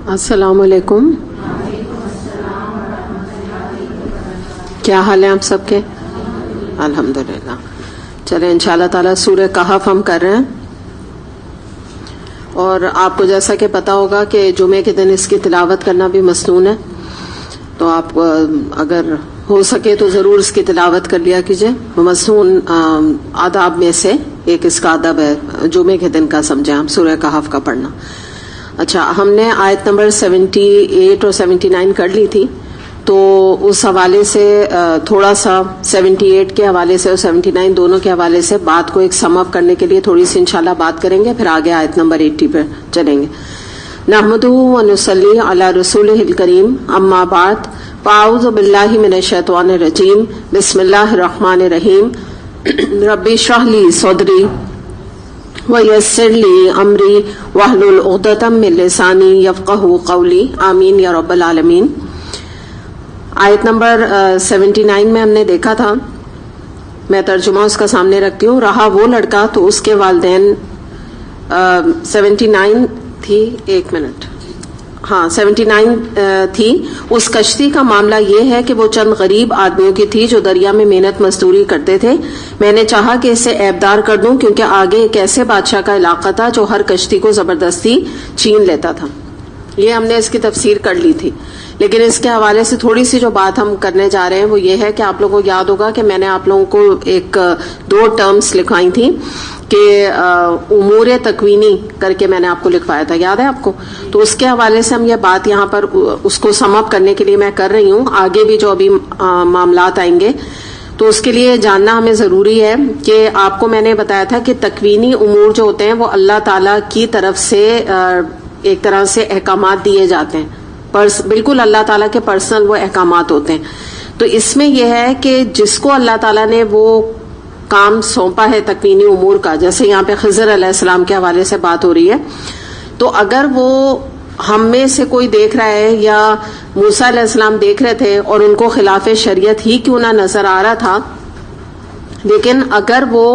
السلام علیکم. کیا حال ہے آپ سب کے؟ الحمدللہ. چلیں انشاءاللہ تعالی سورہ کہف ہم کر رہے ہیں، اور آپ کو جیسا کہ پتا ہوگا کہ جمعے کے دن اس کی تلاوت کرنا بھی مسنون ہے، تو آپ اگر ہو سکے تو ضرور اس کی تلاوت کر لیا کیجئے. مسنون آداب میں سے ایک اس کا ادب ہے، جمعے کے دن کا سمجھیں آپ سورہ کہف کا پڑھنا. اچھا، ہم نے آیت نمبر 78 اور 79 کر لی تھی، تو اس حوالے سے تھوڑا سا 78 کے حوالے سے اور 79 دونوں کے حوالے سے بات کو ایک سم اپ کرنے کے لیے تھوڑی سی انشاءاللہ بات کریں گے، پھر آگے آیت نمبر 80 پر چلیں گے. نحمدہ ونصلی علی رسولہ الکریم، اما بعد، فاعوذ باللہ من الشیطان الرجیم، بسم اللہ الرحمن الرحیم. رب اشرح لی صدری ویسر لی امری واحلل عقدۃ من لسانی یفقہوا قولی، آمین یا رب العالمین. آیت نمبر 79 میں ہم نے دیکھا تھا، میں ترجمہ اس کا سامنے رکھتی ہوں. رہا وہ لڑکا تو اس کے والدین 79 تھی، ایک منٹ، ہاں 79 تھی. اس کشتی کا معاملہ یہ ہے کہ وہ چند غریب آدمیوں کی تھی جو دریا میں محنت مزدوری کرتے تھے. میں نے چاہا کہ اسے عیبدار کر دوں، کیونکہ آگے ایک ایسے بادشاہ کا علاقہ تھا جو ہر کشتی کو زبردستی چھین لیتا تھا. یہ ہم نے اس کی تفسیر کر لی تھی، لیکن اس کے حوالے سے تھوڑی سی جو بات ہم کرنے جا رہے ہیں وہ یہ ہے کہ آپ لوگوں کو یاد ہوگا کہ میں نے آپ لوگوں کو ایک 2 ٹرمز لکھوائی تھیں کہ امور تکوینی کر کے میں نے آپ کو لکھوایا تھا، یاد ہے آپ کو؟ تو اس کے حوالے سے ہم یہ بات یہاں پر اس کو سم اپ کرنے کے لیے میں کر رہی ہوں. آگے بھی جو ابھی معاملات آئیں گے تو اس کے لیے جاننا ہمیں ضروری ہے کہ آپ کو میں نے بتایا تھا کہ تکوینی امور جو ہوتے ہیں وہ اللہ تعالیٰ کی طرف سے ایک طرح سے احکامات دیے جاتے ہیں، بالکل اللہ تعالیٰ کے پرسنل وہ احکامات ہوتے ہیں. تو اس میں یہ ہے کہ جس کو اللہ تعالیٰ نے وہ کام سونپا ہے تکوینی امور کا، جیسے یہاں پہ خضر علیہ السلام کے حوالے سے بات ہو رہی ہے، تو اگر وہ ہم میں سے کوئی دیکھ رہا ہے یا موسیٰ علیہ السلام دیکھ رہے تھے اور ان کو خلاف شریعت ہی کیوں نہ نظر آ رہا تھا، لیکن اگر وہ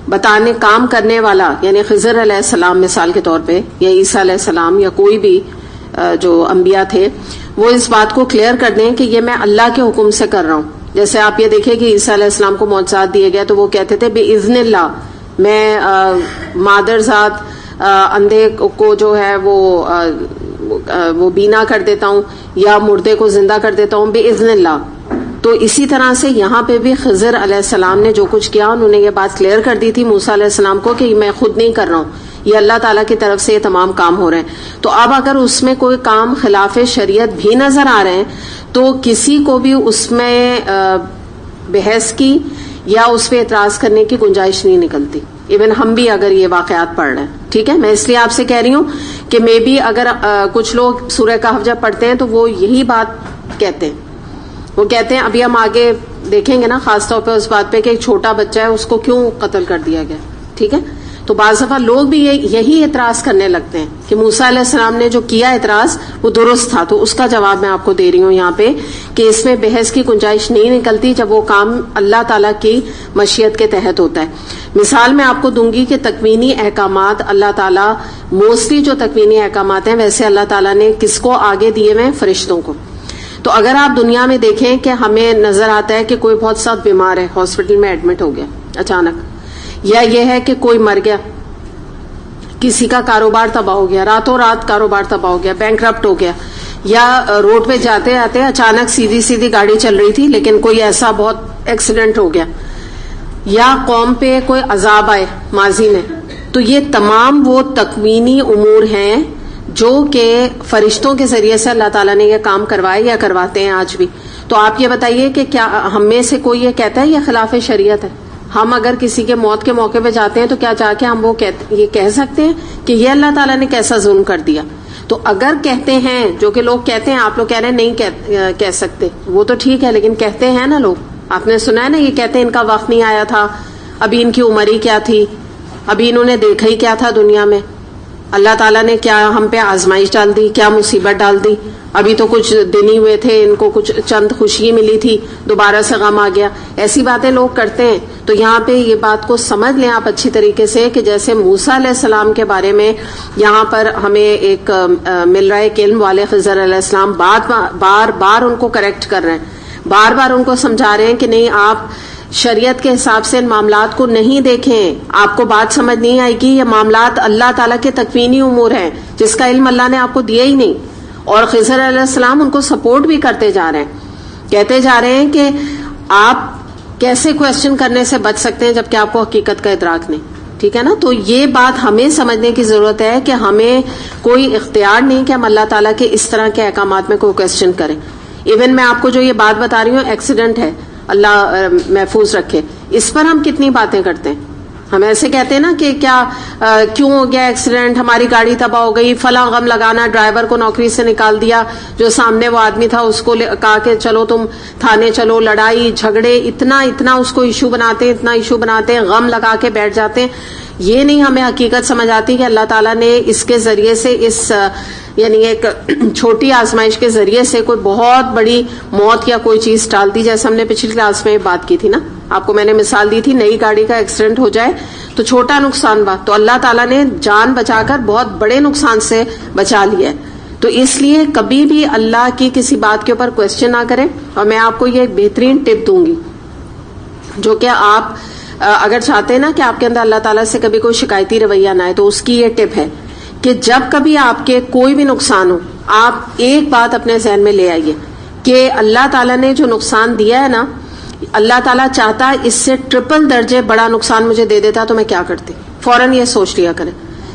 بتانے کام کرنے والا یعنی خضر علیہ السلام مثال کے طور پہ، یا عیسیٰ علیہ السلام یا کوئی بھی جو انبیاء تھے، وہ اس بات کو کلیئر کر دیں کہ یہ میں اللہ کے حکم سے کر رہا ہوں. جیسے آپ یہ دیکھیں کہ عیسیٰ علیہ السلام کو معجزات دیے گئے تو وہ کہتے تھے بِإِذْنِ اللہ، میں مادر ذات اندھے کو جو ہے وہ بینا کر دیتا ہوں یا مردے کو زندہ کر دیتا ہوں بِإِذْنِ اللہ. تو اسی طرح سے یہاں پہ بھی خضر علیہ السلام نے جو کچھ کیا، انہوں نے یہ بات کلیئر کر دی تھی موسیٰ علیہ السلام کو کہ میں خود نہیں کر رہا ہوں، یہ اللہ تعالیٰ کی طرف سے یہ تمام کام ہو رہے ہیں. تو اب اگر اس میں کوئی کام خلاف شریعت بھی نظر آ رہے ہیں تو کسی کو بھی اس میں بحث کی یا اس پہ اعتراض کرنے کی گنجائش نہیں نکلتی، ایون ہم بھی اگر یہ واقعات پڑھ رہے ہیں. ٹھیک ہے، میں اس لیے آپ سے کہہ رہی ہوں کہ میں بھی اگر کچھ لوگ سورہ کہف جب پڑھتے ہیں تو وہ یہی بات کہتے ہیں، وہ کہتے ہیں، ابھی ہم آگے دیکھیں گے نا خاص طور پہ اس بات پہ کہ ایک چھوٹا بچہ ہے اس کو کیوں قتل کر دیا گیا. ٹھیک ہے، تو بعض دفعہ لوگ بھی یہی اعتراض کرنے لگتے ہیں کہ موسیٰ علیہ السلام نے جو کیا اعتراض وہ درست تھا. تو اس کا جواب میں آپ کو دے رہی ہوں یہاں پہ کہ اس میں بحث کی گنجائش نہیں نکلتی جب وہ کام اللہ تعالیٰ کی مشیت کے تحت ہوتا ہے. مثال میں آپ کو دوں گی کہ تکوینی احکامات اللہ تعالیٰ موسٹلی جو تکوینی احکامات ہیں ویسے اللہ تعالیٰ نے کس کو آگے دیے ہوئے؟ فرشتوں کو. تو اگر آپ دنیا میں دیکھیں کہ ہمیں نظر آتا ہے کہ کوئی بہت سخت بیمار ہے، ہاسپٹل میں ایڈمٹ ہو گیا اچانک، یا یہ ہے کہ کوئی مر گیا، کسی کا کاروبار تباہ ہو گیا، راتوں رات کاروبار تباہ ہو گیا، بینکرپٹ ہو گیا، یا روڈ پہ جاتے آتے اچانک سیدھی گاڑی چل رہی تھی لیکن کوئی ایسا بہت ایکسیڈنٹ ہو گیا، یا قوم پہ کوئی عذاب آئے ماضی میں، تو یہ تمام وہ تکوینی امور ہیں جو کہ فرشتوں کے ذریعے سے اللہ تعالیٰ نے یہ کام کروائے یا کرواتے ہیں آج بھی. تو آپ یہ بتائیے کہ کیا ہم میں سے کوئی یہ کہتا ہے یہ خلاف شریعت ہے؟ ہم اگر کسی کے موت کے موقع پہ جاتے ہیں تو کیا جا کے ہم یہ کہہ سکتے ہیں کہ یہ اللہ تعالیٰ نے کیسا ظلم کر دیا؟ تو اگر کہتے ہیں، جو کہ لوگ کہتے ہیں، آپ لوگ کہہ رہے ہیں نہیں کہہ سکتے، وہ تو ٹھیک ہے، لیکن کہتے ہیں نا لوگ. آپ نے سنا ہے نا، یہ کہتے ہیں ان کا وقت نہیں آیا تھا، ابھی ان کی عمر ہی کیا تھی، ابھی انہوں نے دیکھا ہی کیا تھا دنیا میں، اللہ تعالیٰ نے کیا ہم پہ آزمائش ڈال دی، کیا مصیبت ڈال دی. ابھی تو کچھ دن ہی ہوئے تھے، ان کو کچھ چند خوشی ملی تھی، دوبارہ سے غم آ گیا. ایسی باتیں لوگ کرتے ہیں. تو یہاں پہ یہ بات کو سمجھ لیں آپ اچھی طریقے سے کہ جیسے موسیٰ علیہ السلام کے بارے میں یہاں پر ہمیں ایک مل رہا ہے کہ علم والے خضر علیہ السلام بار بار ان کو کریکٹ کر رہے ہیں، بار بار ان کو سمجھا رہے ہیں کہ نہیں، آپ شریعت کے حساب سے ان معاملات کو نہیں دیکھیں، آپ کو بات سمجھ نہیں آئے گی. یہ معاملات اللہ تعالیٰ کے تکوینی امور ہیں جس کا علم اللہ نے آپ کو دیا ہی نہیں. اور خضر علیہ السلام ان کو سپورٹ بھی کرتے جا رہے ہیں، کہتے جا رہے ہیں کہ آپ کیسے کوشچن کرنے سے بچ سکتے ہیں جبکہ آپ کو حقیقت کا ادراک نہیں. ٹھیک ہے نا. تو یہ بات ہمیں سمجھنے کی ضرورت ہے کہ ہمیں کوئی اختیار نہیں کہ ہم اللہ تعالیٰ کے اس طرح کے احکامات میں کوئی کوشچن کریں. ایون میں آپ کو جو یہ بات بتا رہی ہوں، ایکسیڈنٹ ہے، اللہ محفوظ رکھے، اس پر ہم کتنی باتیں کرتے ہیں. ہم ایسے کہتے ہیں نا کہ کیا کیوں ہو گیا ایکسیڈنٹ، ہماری گاڑی تباہ ہو گئی، فلاں غم لگانا، ڈرائیور کو نوکری سے نکال دیا، جو سامنے وہ آدمی تھا اس کو کہا کہ چلو تم تھانے چلو، لڑائی جھگڑے، اتنا اس کو ایشو بناتے ہیں، اتنا ایشو بناتے ہیں، غم لگا کے بیٹھ جاتے ہیں. یہ نہیں ہمیں حقیقت سمجھ آتی کہ اللہ تعالیٰ نے اس کے ذریعے سے اس یعنی ایک چھوٹی آزمائش کے ذریعے سے کوئی بہت بڑی موت یا کوئی چیز ٹال دی. جیسے ہم نے پچھلی کلاس میں بات کی تھی نا، آپ کو میں نے مثال دی تھی، نئی گاڑی کا ایکسیڈنٹ ہو جائے تو چھوٹا نقصان بات، تو اللہ تعالیٰ نے جان بچا کر بہت بڑے نقصان سے بچا لیا ہے. تو اس لیے کبھی بھی اللہ کی کسی بات کے اوپر کوشچن نہ کریں. اور میں آپ کو یہ ایک بہترین ٹپ دوں گی جو کہ آپ اگر چاہتے ہیں نا کہ آپ کے اندر اللہ تعالیٰ سے کبھی کوئی شکایتی رویہ نہ آئے، تو اس کی یہ ٹپ ہے کہ جب کبھی آپ کے کوئی بھی نقصان ہو، آپ ایک بات اپنے ذہن میں لے آئیے کہ اللہ تعالیٰ نے جو نقصان دیا ہے نا، اللہ تعالیٰ چاہتا اس سے ٹرپل درجے بڑا نقصان مجھے دے دیتا تو میں کیا کرتی. فوراً یہ سوچ لیا کریں.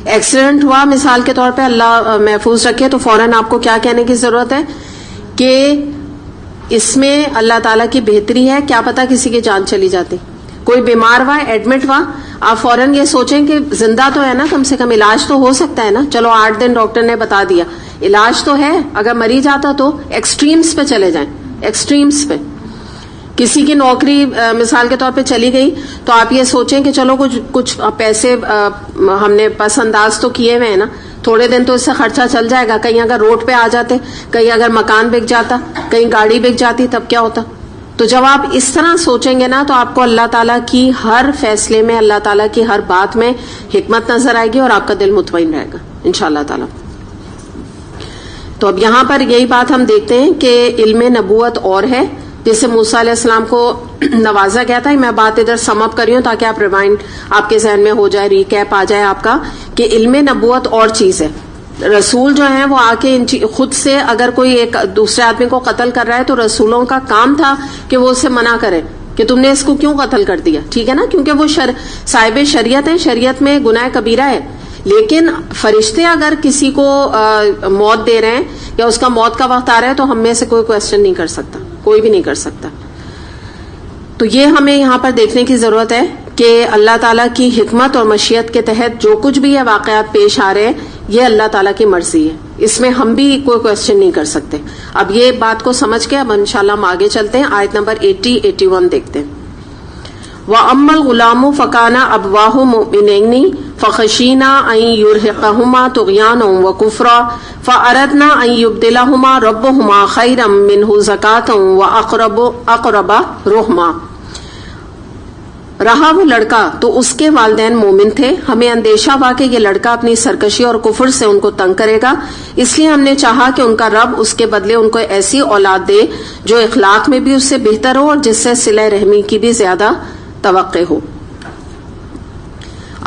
ایکسیڈنٹ ہوا مثال کے طور پہ، اللہ محفوظ رکھے، تو فوراً آپ کو کیا کہنے کی ضرورت ہے کہ اس میں اللہ تعالیٰ کی بہتری ہے، کیا پتا کسی کی جان چلی جاتی. کوئی بیمار ہوا، ایڈمٹ ہوا، آپ فوراً یہ سوچیں کہ زندہ تو ہے نا، کم سے کم علاج تو ہو سکتا ہے نا. چلو 8 دن ڈاکٹر نے بتا دیا، علاج تو ہے. اگر مری جاتا تو ایکسٹریمز پہ چلے جائیں، ایکسٹریمز پہ. کسی کی نوکری مثال کے طور پہ چلی گئی تو آپ یہ سوچیں کہ چلو کچھ پیسے ہم نے پس انداز تو کیے ہوئے ہیں نا، تھوڑے دن تو اس سے خرچہ چل جائے گا. کہیں اگر روڈ پہ آ جاتے، کہیں اگر مکان بک جاتا، کہیں گاڑی بک جاتی، تب کیا ہوتا. تو جب آپ اس طرح سوچیں گے نا تو آپ کو اللہ تعالیٰ کی ہر فیصلے میں، اللہ تعالیٰ کی ہر بات میں حکمت نظر آئے گی اور آپ کا دل مطمئن رہے گا انشاءاللہ تعالیٰ. تو اب یہاں پر یہی بات ہم دیکھتے ہیں کہ علم نبوت اور ہے جسے موسیٰ علیہ السلام کو نوازا گیا تھا. میں بات ادھر سم اپ کر رہی ہوں تاکہ آپ ریمائنڈ آپ کے ذہن میں ہو جائے، ریکیپ آ جائے آپ کا کہ علم نبوت اور چیز ہے. رسول جو ہیں وہ آ کے خود سے اگر کوئی ایک دوسرے آدمی کو قتل کر رہا ہے تو رسولوں کا کام تھا کہ وہ اسے منع کرے کہ تم نے اس کو کیوں قتل کر دیا. ٹھیک ہے نا، کیونکہ وہ صاحب شریعت ہیں، شریعت میں گناہ کبیرہ ہے. لیکن فرشتے اگر کسی کو موت دے رہے ہیں یا اس کا موت کا وقت آ رہا ہے تو ہم میں سے کوئی کوشچن نہیں کر سکتا، کوئی بھی نہیں کر سکتا. تو یہ ہمیں یہاں پر دیکھنے کی ضرورت ہے کہ اللہ تعالیٰ کی حکمت اور مشیت کے تحت جو کچھ بھی یہ واقعات پیش آ رہے ہیں یہ اللہ تعالیٰ کی مرضی ہے، اس میں ہم بھی کوئی کوشچن نہیں کر سکتے. اب یہ بات کو سمجھ کے اب انشاءاللہ ہم آگے چلتے ہیں. آیت نمبر 80-81 دیکھتے ہیں. وَأَمَّا الْغُلَامُ فَكَانَ أَبْوَاهُ مُؤْمِنَيْنِ فَخَشِينَا أَن يُرْهِقَهُمَا طُغْيَانًا وَكُفْرًا فَأَرَدْنَا أَن يُبْدِلَهُمَا رَبُّهُمَا خَيْرًا مِّنْهُ زَكَاةً وَأَقْرَبَ رُحْمًا. رہا وہ لڑکا تو اس کے والدین مومن تھے، ہمیں اندیشہ ہوا کہ یہ لڑکا اپنی سرکشی اور کفر سے ان کو تنگ کرے گا، اس لیے ہم نے چاہا کہ ان کا رب اس کے بدلے ان کو ایسی اولاد دے جو اخلاق میں بھی اس سے بہتر ہو اور جس سے صلہ رحمی کی بھی زیادہ توقع ہو.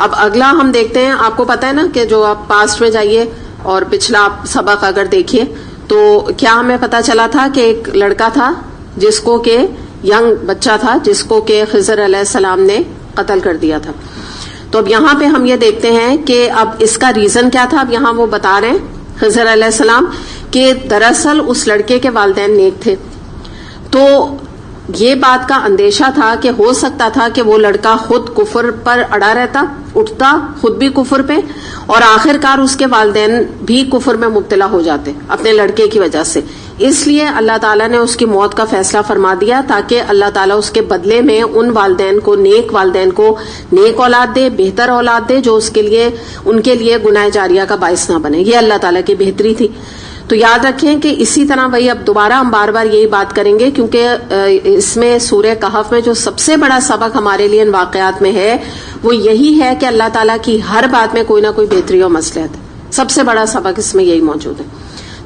اب اگلا ہم دیکھتے ہیں. آپ کو پتا ہے نا کہ جو آپ پاسٹ میں جائیے اور پچھلا آپ سبق اگر دیکھیے تو کیا ہمیں پتا چلا تھا کہ ایک لڑکا تھا جس کو کہ ینگ بچہ تھا جس کو کہ خضر علیہ السلام نے قتل کر دیا تھا. تو اب یہاں پہ ہم یہ دیکھتے ہیں کہ اب اس کا ریزن کیا تھا. اب یہاں وہ بتا رہے ہیں خضر علیہ السلام کہ دراصل اس لڑکے کے والدین نیک تھے، تو یہ بات کا اندیشہ تھا کہ ہو سکتا تھا کہ وہ لڑکا خود کفر پر اڑا رہتا، اٹھتا خود بھی کفر پہ، اور آخر کار اس کے والدین بھی کفر میں مبتلا ہو جاتے اپنے لڑکے کی وجہ سے. اس لیے اللہ تعالیٰ نے اس کی موت کا فیصلہ فرما دیا تاکہ اللہ تعالیٰ اس کے بدلے میں ان والدین کو نیک اولاد دے، بہتر اولاد دے جو اس کے لیے ان کے لیے گناہ جاریہ کا باعث نہ بنے. یہ اللہ تعالیٰ کی بہتری تھی. تو یاد رکھیں کہ اسی طرح وہی اب دوبارہ ہم بار بار یہی بات کریں گے، کیونکہ اس میں سورہ کہف میں جو سب سے بڑا سبق ہمارے لیے ان واقعات میں ہے وہ یہی ہے کہ اللہ تعالیٰ کی ہر بات میں کوئی نہ کوئی بہتری اور مصلحت ہے. سب سے بڑا سبق اس میں یہی موجود ہے.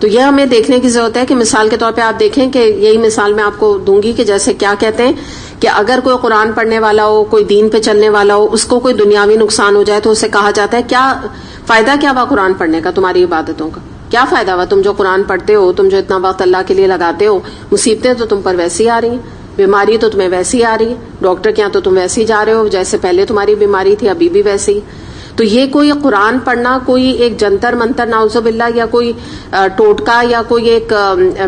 تو یہ ہمیں دیکھنے کی ضرورت ہے کہ مثال کے طور پہ آپ دیکھیں کہ یہی مثال میں آپ کو دوں گی کہ جیسے کیا کہتے ہیں کہ اگر کوئی قرآن پڑھنے والا ہو، کوئی دین پہ چلنے والا ہو، اس کو کوئی دنیاوی نقصان ہو جائے تو اسے کہا جاتا ہے کیا فائدہ کیا ہوا قرآن پڑھنے کا، تمہاری عبادتوں کا کیا فائدہ ہوا، تم جو قرآن پڑھتے ہو، تم جو اتنا وقت اللہ کے لیے لگاتے ہو، مصیبتیں تو تم پر ویسی آ رہی ہیں، بیماری تو تمہیں ویسی آ رہی ہے، ڈاکٹر کے یہاں تو تم ویسی جا رہے ہو جیسے پہلے تمہاری بیماری تھی، ابھی بھی ویسی. تو یہ کوئی قرآن پڑھنا کوئی ایک جنتر منتر نعوذ باللہ یا کوئی ٹوٹکا یا کوئی ایک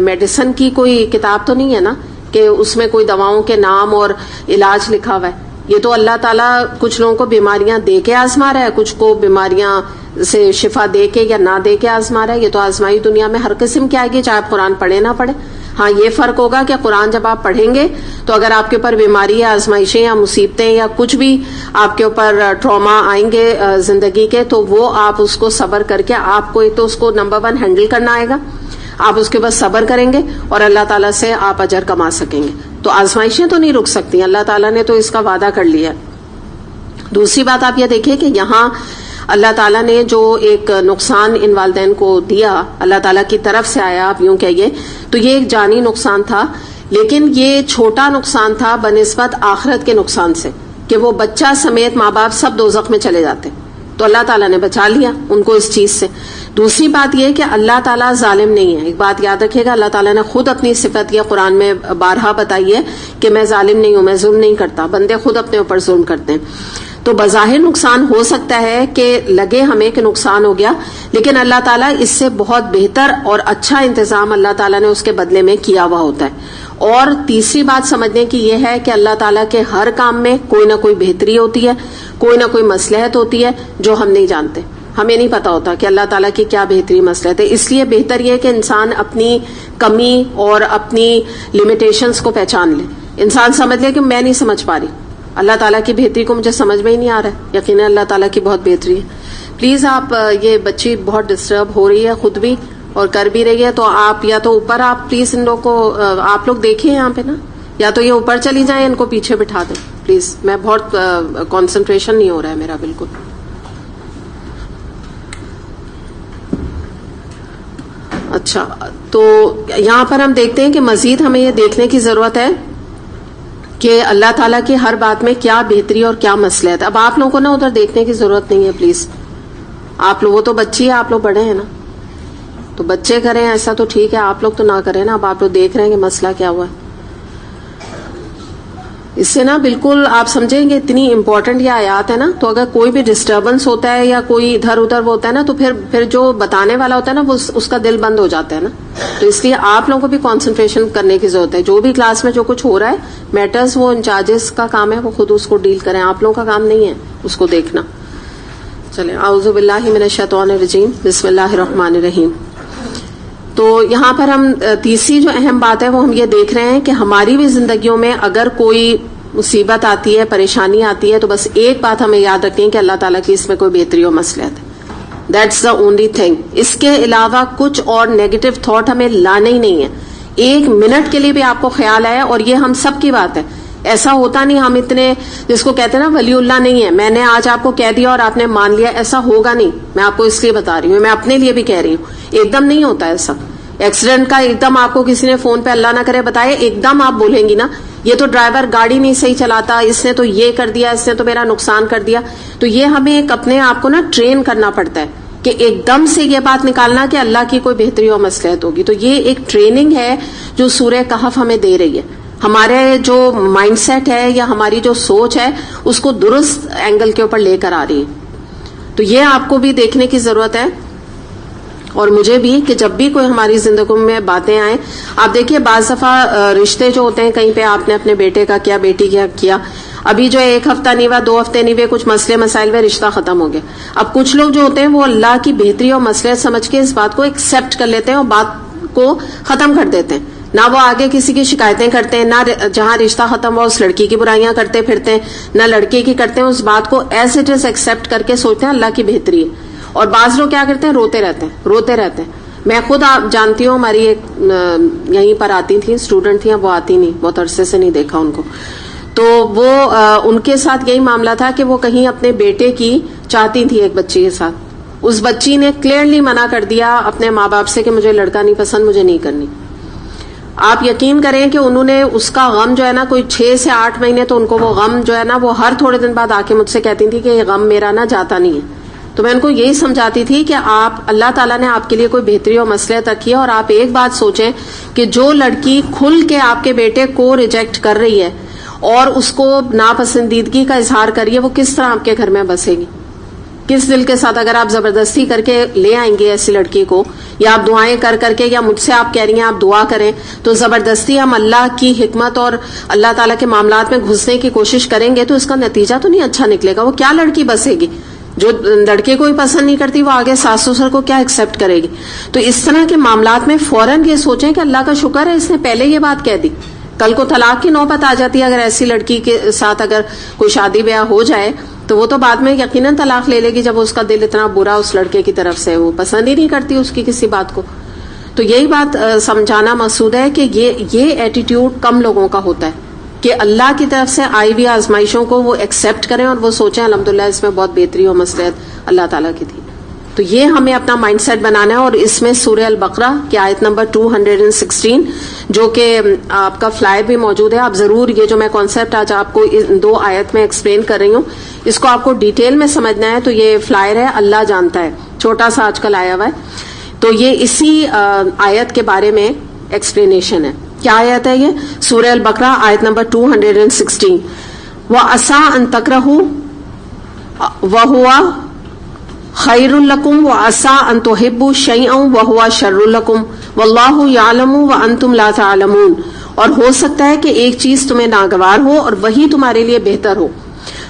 میڈیسن کی کوئی کتاب تو نہیں ہے نا کہ اس میں کوئی دواؤں کے نام اور علاج لکھا ہوا ہے. یہ تو اللہ تعالیٰ کچھ لوگوں کو بیماریاں دے کے آزما رہا ہے، کچھ کو بیماریاں سے شفا دے کے یا نہ دے کے آزما رہا ہے. یہ تو آزمائی دنیا میں ہر قسم کی آئے گی، چاہے آپ قرآن پڑھیں نہ پڑھیں. ہاں یہ فرق ہوگا کہ قرآن جب آپ پڑھیں گے تو اگر آپ کے اوپر بیماری یا آزمائشیں یا مصیبتیں یا کچھ بھی آپ کے اوپر ٹراما آئیں گے زندگی کے، تو وہ آپ اس کو صبر کر کے آپ کو ایک تو اس کو نمبر 1 ہینڈل کرنا آئے گا، آپ اس کے بعد صبر کریں گے اور اللہ تعالیٰ سے آپ اجر کما سکیں گے. تو آزمائشیں تو نہیں رک سکتی، اللہ تعالیٰ نے تو اس کا وعدہ کر لیا. دوسری بات آپ یہ دیکھیں کہ یہاں اللہ تعالیٰ نے جو ایک نقصان ان والدین کو دیا، اللہ تعالیٰ کی طرف سے آیا، آپ یوں کہیے تو یہ ایک جانی نقصان تھا، لیکن یہ چھوٹا نقصان تھا بنسبت آخرت کے نقصان سے کہ وہ بچہ سمیت ماں باپ سب دوزخ میں چلے جاتے. تو اللہ تعالیٰ نے بچا لیا ان کو اس چیز سے. دوسری بات یہ کہ اللہ تعالیٰ ظالم نہیں ہے. ایک بات یاد رکھیے گا، اللہ تعالیٰ نے خود اپنی صفت یہ قرآن میں بارہا بتائی ہے کہ میں ظالم نہیں ہوں، میں ظلم نہیں کرتا. بندے خود اپنے اوپر ظلم کرتے ہیں. تو بظاہر نقصان ہو سکتا ہے کہ لگے ہمیں کہ نقصان ہو گیا، لیکن اللہ تعالیٰ اس سے بہت بہتر اور اچھا انتظام اللہ تعالیٰ نے اس کے بدلے میں کیا ہوا ہوتا ہے. اور تیسری بات سمجھنے کی یہ ہے کہ اللہ تعالیٰ کے ہر کام میں کوئی نہ کوئی بہتری ہوتی ہے، کوئی نہ کوئی مصلحت ہوتی ہے جو ہم نہیں جانتے. ہمیں نہیں پتا ہوتا کہ اللہ تعالیٰ کی کیا بہتری مصلحت ہے. اس لیے بہتر یہ کہ انسان اپنی کمی اور اپنی لمیٹیشنز کو پہچان لے. انسان سمجھ لے کہ میں نہیں سمجھ پا رہی، اللہ تعالیٰ کی بہتری کو مجھے سمجھ میں ہی نہیں آ رہا ہے، یقیناً اللہ تعالیٰ کی بہت بہتری ہے. پلیز آپ یہ بچی بہت ڈسٹرب ہو رہی ہے خود بھی اور کر بھی رہی ہے، تو آپ یا تو اوپر آپ پلیز ان لوگ کو آپ لوگ دیکھیں یہاں پہ نا، یا تو یہ اوپر چلی جائیں، ان کو پیچھے بٹھا دیں پلیز. میں بہت کنسنٹریشن نہیں ہو رہا ہے میرا بالکل. اچھا، تو یہاں پر ہم دیکھتے ہیں کہ مزید ہمیں یہ دیکھنے کی ضرورت ہے کہ اللہ تعالیٰ کی ہر بات میں کیا بہتری اور کیا مصلحت. اب آپ لوگوں کو نا ادھر دیکھنے کی ضرورت نہیں ہے پلیز. آپ لوگ وہ تو بچی ہے، آپ لوگ بڑے ہیں نا، تو بچے کریں ایسا تو ٹھیک ہے، آپ لوگ تو نہ کریں نا. اب آپ لوگ دیکھ رہے ہیں کہ مسئلہ کیا ہوا ہے. اس سے نا بالکل آپ سمجھیں گے اتنی امپورٹنٹ یہ آیات ہے نا. تو اگر کوئی بھی ڈسٹربنس ہوتا ہے یا کوئی ادھر ادھر وہ ہوتا ہے نا، تو پھر جو بتانے والا ہوتا ہے نا وہ اس کا دل بند ہو جاتا ہے نا. تو اس لیے آپ لوگوں کو بھی کنسنٹریشن کرنے کی ضرورت ہے. جو بھی کلاس میں جو کچھ ہو رہا ہے میٹرز وہ انچارجز کا کام ہے، وہ خود اس کو ڈیل کریں. آپ لوگوں کا کام نہیں ہے اس کو دیکھنا. چلیں، اعوذ باللہ من الشیطان الرجیم، بسم اللہ الرحمن الرحیم. تو یہاں پر ہم تیسری جو اہم بات ہے وہ ہم یہ دیکھ رہے ہیں کہ ہماری بھی زندگیوں میں اگر کوئی مصیبت آتی ہے، پریشانی آتی ہے، تو بس ایک بات ہمیں یاد رکھنی ہے کہ اللہ تعالیٰ کی اس میں کوئی بہتری اور مصلحت ہے. That's the only thing. اس کے علاوہ کچھ اور نیگیٹو تھاٹ ہمیں لانا ہی نہیں ہے. ایک منٹ کے لیے بھی آپ کو خیال آئے، اور یہ ہم سب کی بات ہے، ایسا ہوتا نہیں ہم اتنے جس کو کہتے ہیں نا ولی اللہ نہیں ہے، میں نے آج آپ کو کہہ دیا اور آپ نے مان لیا، ایسا ہوگا نہیں. میں آپ کو اس لیے بتا رہی ہوں، میں اپنے لیے بھی کہہ رہی ہوں. ایک دم نہیں ہوتا ایسا. ایکسیڈنٹ کا ایک دم آپ کو کسی نے فون پہ اللہ نہ کرے بتائے، ایک دم آپ بولیں گی نا یہ تو ڈرائیور گاڑی نہیں صحیح چلاتا، اس نے تو یہ کر دیا، اس نے تو میرا نقصان کر دیا. تو یہ ہمیں ایک اپنے آپ کو نا ٹرین کرنا پڑتا ہے کہ ایک دم سے یہ بات نکالنا کہ اللہ کی کوئی بہتری اور مصلحت ہوگی. تو یہ ایک ٹریننگ ہے جو سورہ کہف ہمیں دے رہی ہے. ہمارے جو مائنڈ سیٹ ہے یا ہماری جو سوچ ہے اس کو درست اینگل کے اوپر لے کر آ رہی ہے. تو یہ آپ کو بھی دیکھنے کی ضرورت ہے اور مجھے بھی کہ جب بھی کوئی ہماری زندگی میں باتیں آئیں. آپ دیکھیے بعض دفعہ رشتے جو ہوتے ہیں، کہیں پہ آپ نے اپنے بیٹے کا کیا، بیٹی کا کیا، ابھی جو 1 ہفتہ نہیں ہوا، 2 ہفتے نہیں ہوئے، کچھ مسئلے مسائل میں رشتہ ختم ہو گیا. اب کچھ لوگ جو ہوتے ہیں وہ اللہ کی بہتری اور مصلحت سمجھ کے اس بات کو ایکسپٹ کر لیتے ہیں اور بات کو ختم کر دیتے ہیں. نہ وہ آگے کسی کی شکایتیں کرتے ہیں، نہ جہاں رشتہ ختم ہوا اس لڑکی کی برائیاں کرتے پھرتے ہیں، نہ لڑکے کی کرتے ہیں. اس بات کو ایز اٹ از ایکسپٹ کر کے سوچتے ہیں اللہ کی بہتری ہے. اور بعض لوگ کیا کرتے ہیں، روتے رہتے ہیں. میں خود آپ جانتی ہوں، ہماری ایک یہیں پر آتی تھی اسٹوڈنٹ تھیں، وہ آتی نہیں، بہت عرصے سے نہیں دیکھا ان کو، تو وہ ان کے ساتھ یہی معاملہ تھا کہ وہ کہیں اپنے بیٹے کی چاہتی تھی ایک بچی کے ساتھ. اس بچی نے کلیئرلی منع کر دیا اپنے ماں باپ سے کہ مجھے لڑکا نہیں پسند، مجھے نہیں کرنی. آپ یقین کریں کہ انہوں نے اس کا غم جو ہے نا کوئی 6 سے 8 مہینے تو ان کو وہ غم جو ہے نا وہ ہر تھوڑے دن بعد آ کے مجھ سے کہتی تھی کہ یہ غم میرا نا جاتا نہیں ہے. تو میں ان کو یہی سمجھاتی تھی کہ آپ اللہ تعالیٰ نے آپ کے لیے کوئی بہتری اور مصلحت رکھی ہے، اور آپ ایک بات سوچیں کہ جو لڑکی کھل کے آپ کے بیٹے کو ریجیکٹ کر رہی ہے اور اس کو ناپسندیدگی کا اظہار کریے، وہ کس طرح آپ کے گھر میں بسے گی، کس دل کے ساتھ. اگر آپ زبردستی کر کے لے آئیں گے ایسی لڑکی کو، یا آپ دعائیں کر کر کے، یا مجھ سے آپ کہہ رہی ہیں آپ دعا کریں، تو زبردستی ہم اللہ کی حکمت اور اللہ تعالیٰ کے معاملات میں گھسنے کی کوشش کریں گے تو اس کا نتیجہ تو نہیں اچھا نکلے گا. وہ کیا لڑکی بسے گی جو لڑکے کو ہی پسند نہیں کرتی، وہ آگے ساس سسر کو کیا ایکسپٹ کرے گی. تو اس طرح کے معاملات میں فوراً یہ سوچیں کہ اللہ کا شکر ہے اس نے پہلے یہ بات کہہ دی. کل کو طلاق کی نوبت آ جاتی ہے اگر ایسی لڑکی کے ساتھ اگر کوئی شادی بیاہ ہو جائے تو وہ تو بعد میں یقیناً طلاق لے لے گی جب اس کا دل اتنا برا اس لڑکے کی طرف سے، وہ پسند ہی نہیں کرتی اس کی کسی بات کو. تو یہی بات سمجھانا مقصود ہے کہ یہ ایٹیٹیوڈ کم لوگوں کا ہوتا ہے کہ اللہ کی طرف سے آئی ہوئی آزمائشوں کو وہ ایکسپٹ کریں اور وہ سوچیں الحمدللہ اس میں بہت بہتری اور مصلحت اللہ تعالیٰ کی تھی. تو یہ ہمیں اپنا مائنڈ سیٹ بنانا ہے. اور اس میں سورہ البقرہ کی آیت نمبر 216 جو کہ آپ کا فلائر بھی موجود ہے، آپ ضرور یہ جو میں کانسیپٹ آج آپ کو 2 آیت میں ایکسپلین کر رہی ہوں اس کو آپ کو ڈیٹیل میں سمجھنا ہے. تو یہ فلائر ہے اللہ جانتا ہے، چھوٹا سا آج کل آیا ہوا ہے. تو یہ اسی آیت کے بارے میں ایکسپلینیشن ہے. کیا آیت ہے یہ؟ سورہ البقرہ آیت نمبر 216. وَعَسَىٰ أَن تَكْرَهُوا وَهُوَ خَيْرٌ لَكُمْ وَعَسَىٰ أَن تُحِبُّوا شَيْئًا وَهُوَ شَرٌّ لَكُمْ وَاللَّهُ يَعْلَمُ وَأَنتُمْ لَا تَعْلَمُونَ. اور ہو سکتا ہے کہ ایک چیز تمہیں ناگوار ہو اور وہی تمہارے لیے بہتر ہو،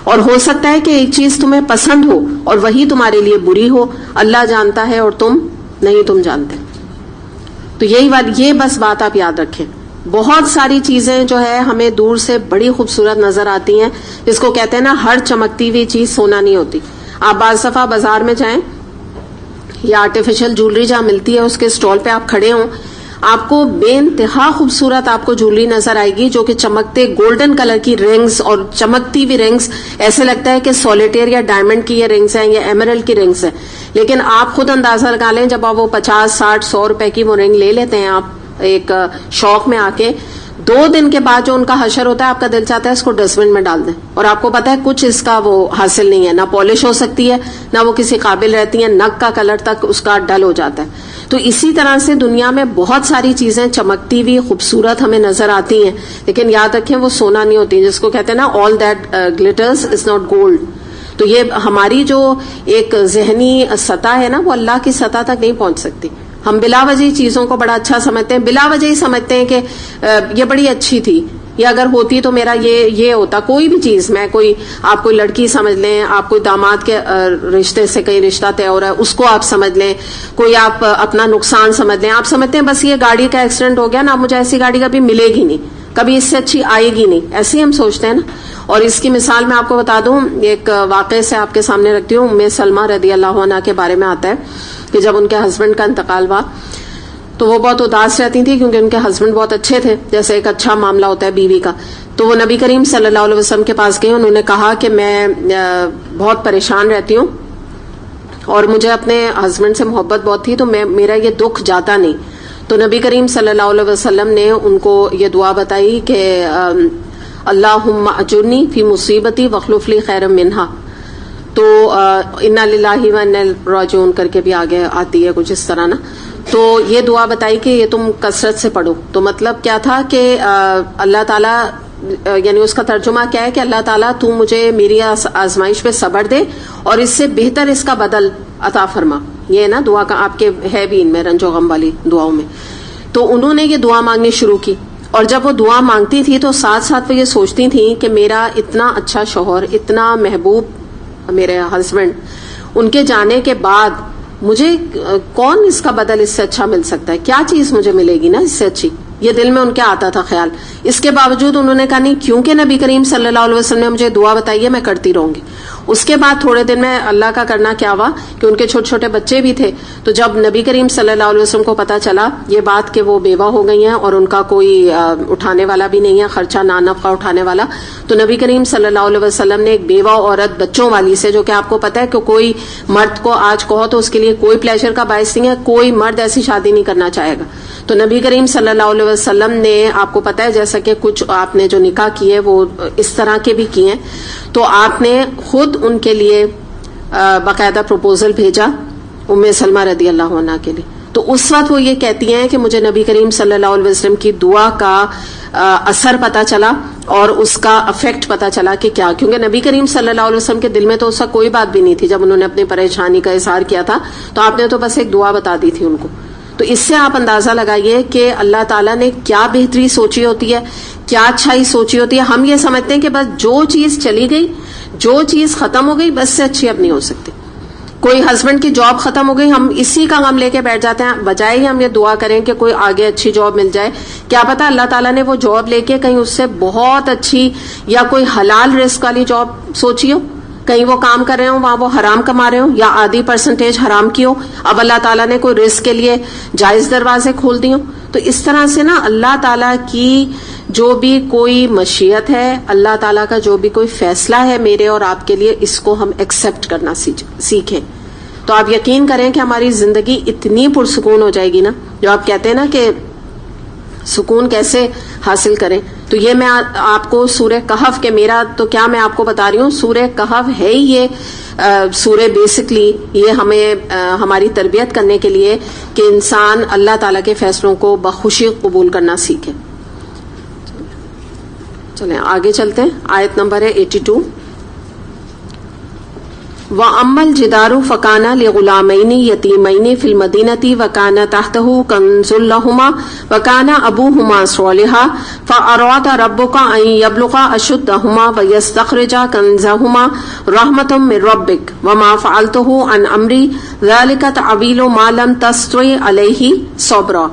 اور ہو سکتا ہے کہ ایک چیز تمہیں پسند ہو اور وہی تمہارے لیے بری ہو. اللہ جانتا ہے اور تم جانتے. تو یہ بس بات آپ یاد رکھیں. بہت ساری چیزیں جو ہے ہمیں دور سے بڑی خوبصورت نظر آتی ہیں، جس کو کہتے ہیں نا ہر چمکتی ہوئی چیز سونا نہیں ہوتی. آپ بعض دفعہ بازار میں جائیں یا آرٹیفیشل جولری جہاں ملتی ہے اس کے اسٹال پہ آپ کھڑے ہوں، آپ کو بے انتہا خوبصورت آپ کو جولری نظر آئے گی جو کہ چمکتے گولڈن کلر کی رنگز اور چمکتی ہوئی رنگز، ایسے لگتا ہے کہ سولیٹیئر یا ڈائمنڈ کی یہ رنگز ہیں یا ایمرلڈ کی رنگز ہیں. لیکن آپ خود اندازہ لگا لیں جب آپ وہ 50 60 100 روپے کی وہ رنگ لے لیتے ہیں آپ ایک شوق میں آ کے، 2 دن کے بعد جو ان کا حشر ہوتا ہے آپ کا دل چاہتا ہے اس کو ڈسٹ بن میں ڈال دیں. اور آپ کو پتا ہے کچھ اس کا وہ حاصل نہیں ہے، نہ پالش ہو سکتی ہے نہ وہ کسی قابل رہتی ہیں، نگ کا کلر تک اس کا ڈل ہو جاتا ہے. تو اسی طرح سے دنیا میں بہت ساری چیزیں چمکتی ہوئی خوبصورت ہمیں نظر آتی ہیں، لیکن یاد رکھیں وہ سونا نہیں ہوتی، جس کو کہتے ہیں نا all that glitters is not gold. تو یہ ہماری جو ایک ذہنی سطح ہے نا وہ اللہ کی سطح تک نہیں پہنچ سکتی. ہم بلا وجہ چیزوں کو بڑا اچھا سمجھتے ہیں، بلا وجہ ہی سمجھتے ہیں کہ یہ بڑی اچھی تھی، یہ اگر ہوتی تو میرا یہ ہوتا. کوئی بھی چیز، میں آپ کوئی لڑکی سمجھ لیں، آپ کوئی داماد کے رشتے سے کئی رشتہ طے ہو رہا ہے اس کو آپ سمجھ لیں، کوئی آپ اپنا نقصان سمجھ لیں، آپ سمجھتے ہیں بس یہ گاڑی کا ایکسیڈنٹ ہو گیا نا، مجھے ایسی گاڑی کبھی ملے گی نہیں، کبھی اس سے اچھی آئے گی نہیں، ایسے ہی ہم سوچتے ہیں نا. اور اس کی مثال میں آپ کو بتا دوں، ایک واقعے سے آپ کے سامنے رکھتی ہوں. ام سلمہ رضی اللہ عنہا کے بارے میں آتا ہے کہ جب ان کے ہسبینڈ کا انتقال ہوا تو وہ بہت اداس رہتی تھی کیونکہ ان کے ہسبینڈ بہت اچھے تھے، جیسے ایک اچھا معاملہ ہوتا ہے بیوی کا. تو وہ نبی کریم صلی اللہ علیہ وسلم کے پاس گئے، انہوں نے کہا کہ میں بہت پریشان رہتی ہوں اور مجھے اپنے ہسبینڈ سے محبت بہت تھی، تو میرا یہ دکھ جاتا نہیں. تو نبی کریم صلی اللہ علیہ وسلم نے ان کو یہ دعا بتائی کہ اللہم اجرنی فی مصیبتی واخلف لی خیرا منہا. تو انا للہ و انا الیہ راجعون کر کے بھی آگے آتی ہے کچھ اس طرح نا. تو یہ دعا بتائی کہ یہ تم کثرت سے پڑھو. تو مطلب کیا تھا کہ اللہ تعالیٰ، یعنی اس کا ترجمہ کیا ہے کہ اللہ تعالیٰ تو مجھے میری آزمائش پہ صبر دے اور اس سے بہتر اس کا بدل عطا فرما. یہ نا دعا کا آپ کے ہے بھی ان میں رنج و غم والی دعاؤں میں. تو انہوں نے یہ دعا مانگنی شروع کی، اور جب وہ دعا مانگتی تھی تو ساتھ ساتھ وہ یہ سوچتی تھیں کہ میرا اتنا اچھا شوہر، اتنا محبوب میرے ہسبینڈ، ان کے جانے کے بعد مجھے کون اس کا بدل اس سے اچھا مل سکتا ہے؟ کیا چیز مجھے ملے گی نا اس سے اچھی؟ یہ دل میں ان کے آتا تھا خیال. اس کے باوجود انہوں نے کہا نہیں، کیونکہ نبی کریم صلی اللہ علیہ وسلم نے مجھے دعا بتائی ہے میں کرتی رہوں گی. اس کے بعد تھوڑے دن میں اللہ کا کرنا کیا ہوا کہ ان کے چھوٹے چھوٹے بچے بھی تھے. تو جب نبی کریم صلی اللہ علیہ وسلم کو پتا چلا یہ بات کہ وہ بیوہ ہو گئی ہیں اور ان کا کوئی اٹھانے والا بھی نہیں ہے, خرچہ نانفقہ اٹھانے والا, تو نبی کریم صلی اللہ علیہ وسلم نے ایک بیوہ عورت بچوں والی سے, جو کہ آپ کو پتا ہے کہ کوئی مرد کو آج کہو تو اس کے لیے کوئی پلیجر کا باعث نہیں ہے, کوئی مرد ایسی شادی نہیں کرنا چاہے گا. تو نبی کریم صلی اللہ علیہ وسلم نے, آپ کو پتا ہے جیسا کہ کچھ آپ نے جو نکاح کیے وہ اس طرح کے بھی کیے, تو آپ نے خود ان کے لیے باقاعدہ پروپوزل بھیجا ام سلمہ رضی اللہ عنہا کے لیے. تو اس وقت وہ یہ کہتی ہیں کہ مجھے نبی کریم صلی اللہ علیہ وسلم کی دعا کا اثر پتا چلا اور اس کا افیکٹ پتا چلا کہ کیا, کیونکہ نبی کریم صلی اللہ علیہ وسلم کے دل میں تو اس کا کوئی بات بھی نہیں تھی. جب انہوں نے اپنی پریشانی کا اظہار کیا تھا تو آپ نے تو بس ایک دعا بتا دی تھی ان کو. تو اس سے آپ اندازہ لگائیے کہ اللہ تعالیٰ نے کیا بہتری سوچی ہوتی ہے, کیا اچھائی سوچی ہوتی ہے. ہم یہ سمجھتے ہیں کہ بس جو چیز چلی گئی, جو چیز ختم ہو گئی, بس سے اچھی اب نہیں ہو سکتی. کوئی ہسبینڈ کی جاب ختم ہو گئی, ہم اسی کا غم لے کے بیٹھ جاتے ہیں, بجائے ہی ہم یہ دعا کریں کہ کوئی آگے اچھی جاب مل جائے. کیا پتا اللہ تعالیٰ نے وہ جاب لے کے کہیں اس سے بہت اچھی یا کوئی حلال رزق والی جاب سوچی ہو, کہیں وہ کام کر رہے ہوں وہاں وہ حرام کما رہے ہوں یا آدھی پرسنٹیج حرام کی ہو, اب اللہ تعالیٰ نے کوئی رزق کے لیے جائز دروازے کھول دی ہوں. تو اس طرح سے نا اللہ تعالیٰ کی جو بھی کوئی مشیت ہے, اللہ تعالیٰ کا جو بھی کوئی فیصلہ ہے میرے اور آپ کے لیے, اس کو ہم ایکسپٹ کرنا سیکھیں. تو آپ یقین کریں کہ ہماری زندگی اتنی پرسکون ہو جائے گی نا. جو آپ کہتے ہیں نا کہ سکون کیسے حاصل کریں, تو یہ میں آپ کو سورہ کہف کے, میرا تو کیا میں آپ کو بتا رہی ہوں, سورہ کہف ہے ہی یہ سورہ بیسکلی یہ ہمیں ہماری تربیت کرنے کے لیے کہ انسان اللہ تعالیٰ کے فیصلوں کو بخوشی قبول کرنا سیکھے. چلیں آگے چلتے ہیں. آیت نمبر ہے 82. وَأَمَّا الْجِدَارُ فَكَانَ لِغُلَامَيْنِ يَتِيمَيْنِ فِي الْمَدِينَةِ وَكَانَ تَحْتَهُ كَنْزٌ لَهُمَا وَكَانَ أَبُوهُمَا صَالِحًا فَأَرَادَ رَبُّكَ أَنْ يَبْلُغَا أَشُدَّهُمَا وَيَسْتَخْرِجَا كَنْزَهُمَا رَحْمَةً مِّن رَّبِّكَ وَمَا فَعَلْتُهُ عَنْ أَمْرِي ذَلِكَ تَأْوِيلُ مَا لَمْ تَسْطِع عَلَيْهِ صَبْرًا.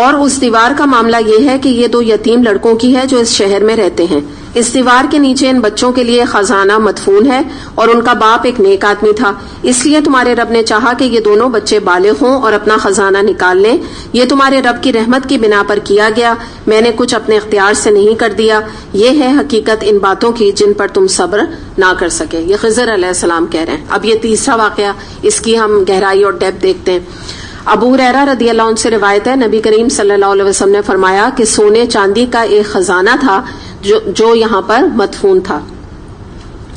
اور اس دیوار کا معاملہ یہ ہے کہ یہ دو یتیم لڑکوں کی ہے جو اس شہر میں رہتے ہیں. اس دیوار کے نیچے ان بچوں کے لیے خزانہ مدفون ہے اور ان کا باپ ایک نیک آدمی تھا, اس لیے تمہارے رب نے چاہا کہ یہ دونوں بچے بالغ ہوں اور اپنا خزانہ نکال لیں. یہ تمہارے رب کی رحمت کی بنا پر کیا گیا, میں نے کچھ اپنے اختیار سے نہیں کر دیا. یہ ہے حقیقت ان باتوں کی جن پر تم صبر نہ کر سکے. یہ خضر علیہ السلام کہہ رہے ہیں. اب یہ تیسرا واقعہ, اس کی ہم گہرائی اور ڈیپتھ دیکھتے ہیں. ابو ہریرہ رضی اللہ عنہ سے روایت ہے, نبی کریم صلی اللہ علیہ وسلم نے فرمایا کہ سونے چاندی کا ایک خزانہ تھا جو یہاں پر مدفون تھا.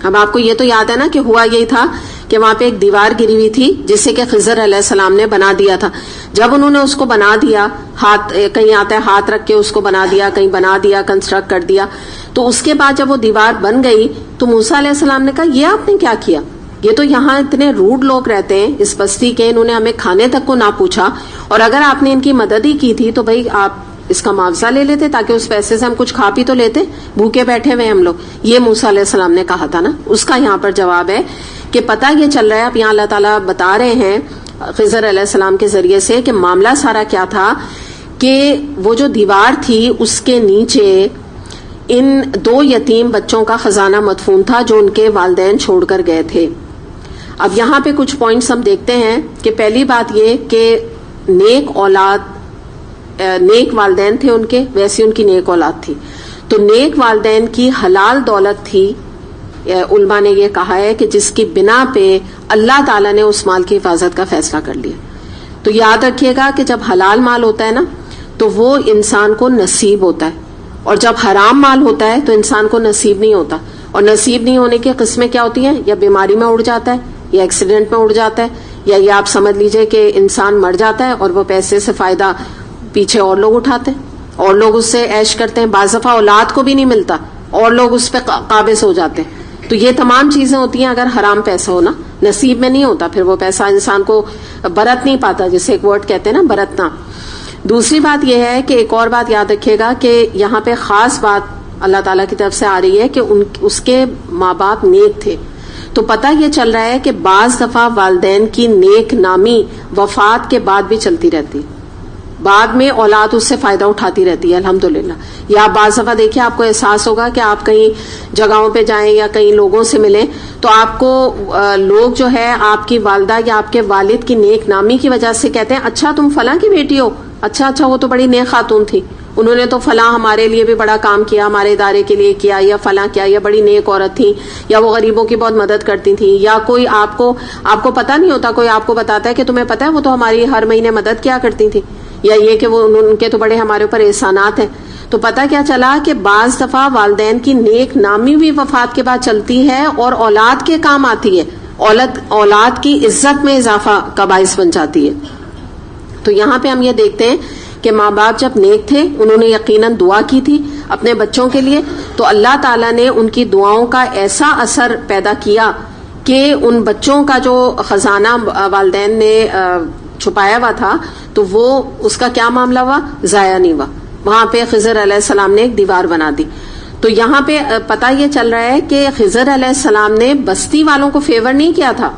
اب آپ کو یہ تو یاد ہے نا کہ ہوا یہی تھا کہ وہاں پہ ایک دیوار گری ہوئی تھی جسے کہ خضر علیہ السلام نے بنا دیا تھا. جب انہوں نے اس کو بنا دیا, ہاتھ کہیں آتا ہے ہاتھ رکھ کے اس کو بنا دیا, کہیں بنا دیا, کنسٹرکٹ کر دیا, تو اس کے بعد جب وہ دیوار بن گئی تو موسیٰ علیہ السلام نے کہا یہ آپ نے کیا کیا, یہ تو یہاں اتنے روڈ لوگ رہتے ہیں اس بستی کے, انہوں نے ہمیں کھانے تک کو نہ پوچھا, اور اگر آپ نے ان کی مدد ہی کی تھی تو بھائی آپ اس کا معاوضہ لے لیتے تاکہ اس پیسے سے ہم کچھ کھا پی تو لیتے, بھوکے بیٹھے ہوئے ہم لوگ. یہ موسیٰ علیہ السلام نے کہا تھا نا, اس کا یہاں پر جواب ہے کہ پتہ یہ چل رہا ہے, اب یہاں اللہ تعالیٰ بتا رہے ہیں خضر علیہ السلام کے ذریعے سے کہ معاملہ سارا کیا تھا کہ وہ جو دیوار تھی اس کے نیچے ان دو یتیم بچوں کا خزانہ مدفون تھا جو ان کے والدین چھوڑ کر گئے تھے. اب یہاں پہ کچھ پوائنٹس ہم دیکھتے ہیں کہ پہلی بات یہ کہ نیک اولاد, نیک والدین تھے ان کے, ویسی ان کی نیک اولاد تھی. تو نیک والدین کی حلال دولت تھی. علماء نے یہ کہا ہے کہ جس کی بنا پہ اللہ تعالیٰ نے اس مال کی حفاظت کا فیصلہ کر لیا. تو یاد رکھیے گا کہ جب حلال مال ہوتا ہے نا تو وہ انسان کو نصیب ہوتا ہے, اور جب حرام مال ہوتا ہے تو انسان کو نصیب نہیں ہوتا. اور نصیب نہیں ہونے کی قسمیں کیا ہوتی ہیں, یا بیماری میں اڑ جاتا ہے, یا ایکسیڈنٹ میں اڑ جاتا ہے, یا یہ آپ سمجھ لیجئے کہ انسان مر جاتا ہے اور وہ پیسے سے فائدہ پیچھے اور لوگ اٹھاتے ہیں, اور لوگ اس سے عیش کرتے ہیں. بعض دفعہ اولاد کو بھی نہیں ملتا اور لوگ اس پہ قابض ہو جاتے ہیں. تو یہ تمام چیزیں ہوتی ہیں اگر حرام پیسہ ہونا, نصیب میں نہیں ہوتا, پھر وہ پیسہ انسان کو برت نہیں پاتا, جسے ایک ورڈ کہتے ہیں نا برتنا. دوسری بات یہ ہے کہ ایک اور بات یاد رکھیے گا کہ یہاں پہ خاص بات اللہ تعالیٰ کی طرف سے آ رہی ہے کہ اس کے ماں باپ نیک تھے. تو پتہ یہ چل رہا ہے کہ بعض دفعہ والدین کی نیک نامی وفات کے بعد بھی چلتی رہتی, بعد میں اولاد اس سے فائدہ اٹھاتی رہتی ہے الحمدللہ. یا بعض دفعہ دیکھیے آپ کو احساس ہوگا کہ آپ کہیں جگہوں پہ جائیں یا کئی لوگوں سے ملیں تو آپ کو لوگ جو ہے آپ کی والدہ یا آپ کے والد کی نیک نامی کی وجہ سے کہتے ہیں اچھا تم فلاں کی بیٹی ہو, اچھا وہ تو بڑی نیک خاتون تھی, انہوں نے تو فلاں ہمارے لیے بھی بڑا کام کیا, ہمارے ادارے کے لیے کیا, یا فلاں کیا, یا بڑی نیک عورت تھی, یا وہ غریبوں کی بہت مدد کرتی تھی. یا کوئی آپ کو پتہ نہیں ہوتا, کوئی آپ کو بتاتا ہے کہ تمہیں پتہ ہے وہ تو ہماری ہر مہینے مدد کیا کرتی تھی, یا یہ کہ وہ ان کے تو بڑے ہمارے اوپر احسانات ہیں. تو پتہ کیا چلا کہ بعض دفعہ والدین کی نیک نامی بھی وفات کے بعد چلتی ہے اور اولاد کے کام آتی ہے, اولاد کی عزت میں اضافہ کا باعث بن جاتی ہے. تو یہاں پہ ہم یہ دیکھتے ہیں کہ ماں باپ جب نیک تھے انہوں نے یقیناً دعا کی تھی اپنے بچوں کے لیے, تو اللہ تعالیٰ نے ان کی دعاؤں کا ایسا اثر پیدا کیا کہ ان بچوں کا جو خزانہ والدین نے چھپایا ہوا تھا تو وہ اس کا کیا معاملہ ہوا, ضائع نہیں ہوا. وہاں پہ خضر علیہ السلام نے ایک دیوار بنا دی. تو یہاں پہ پتہ یہ چل رہا ہے کہ خضر علیہ السلام نے بستی والوں کو فیور نہیں کیا تھا.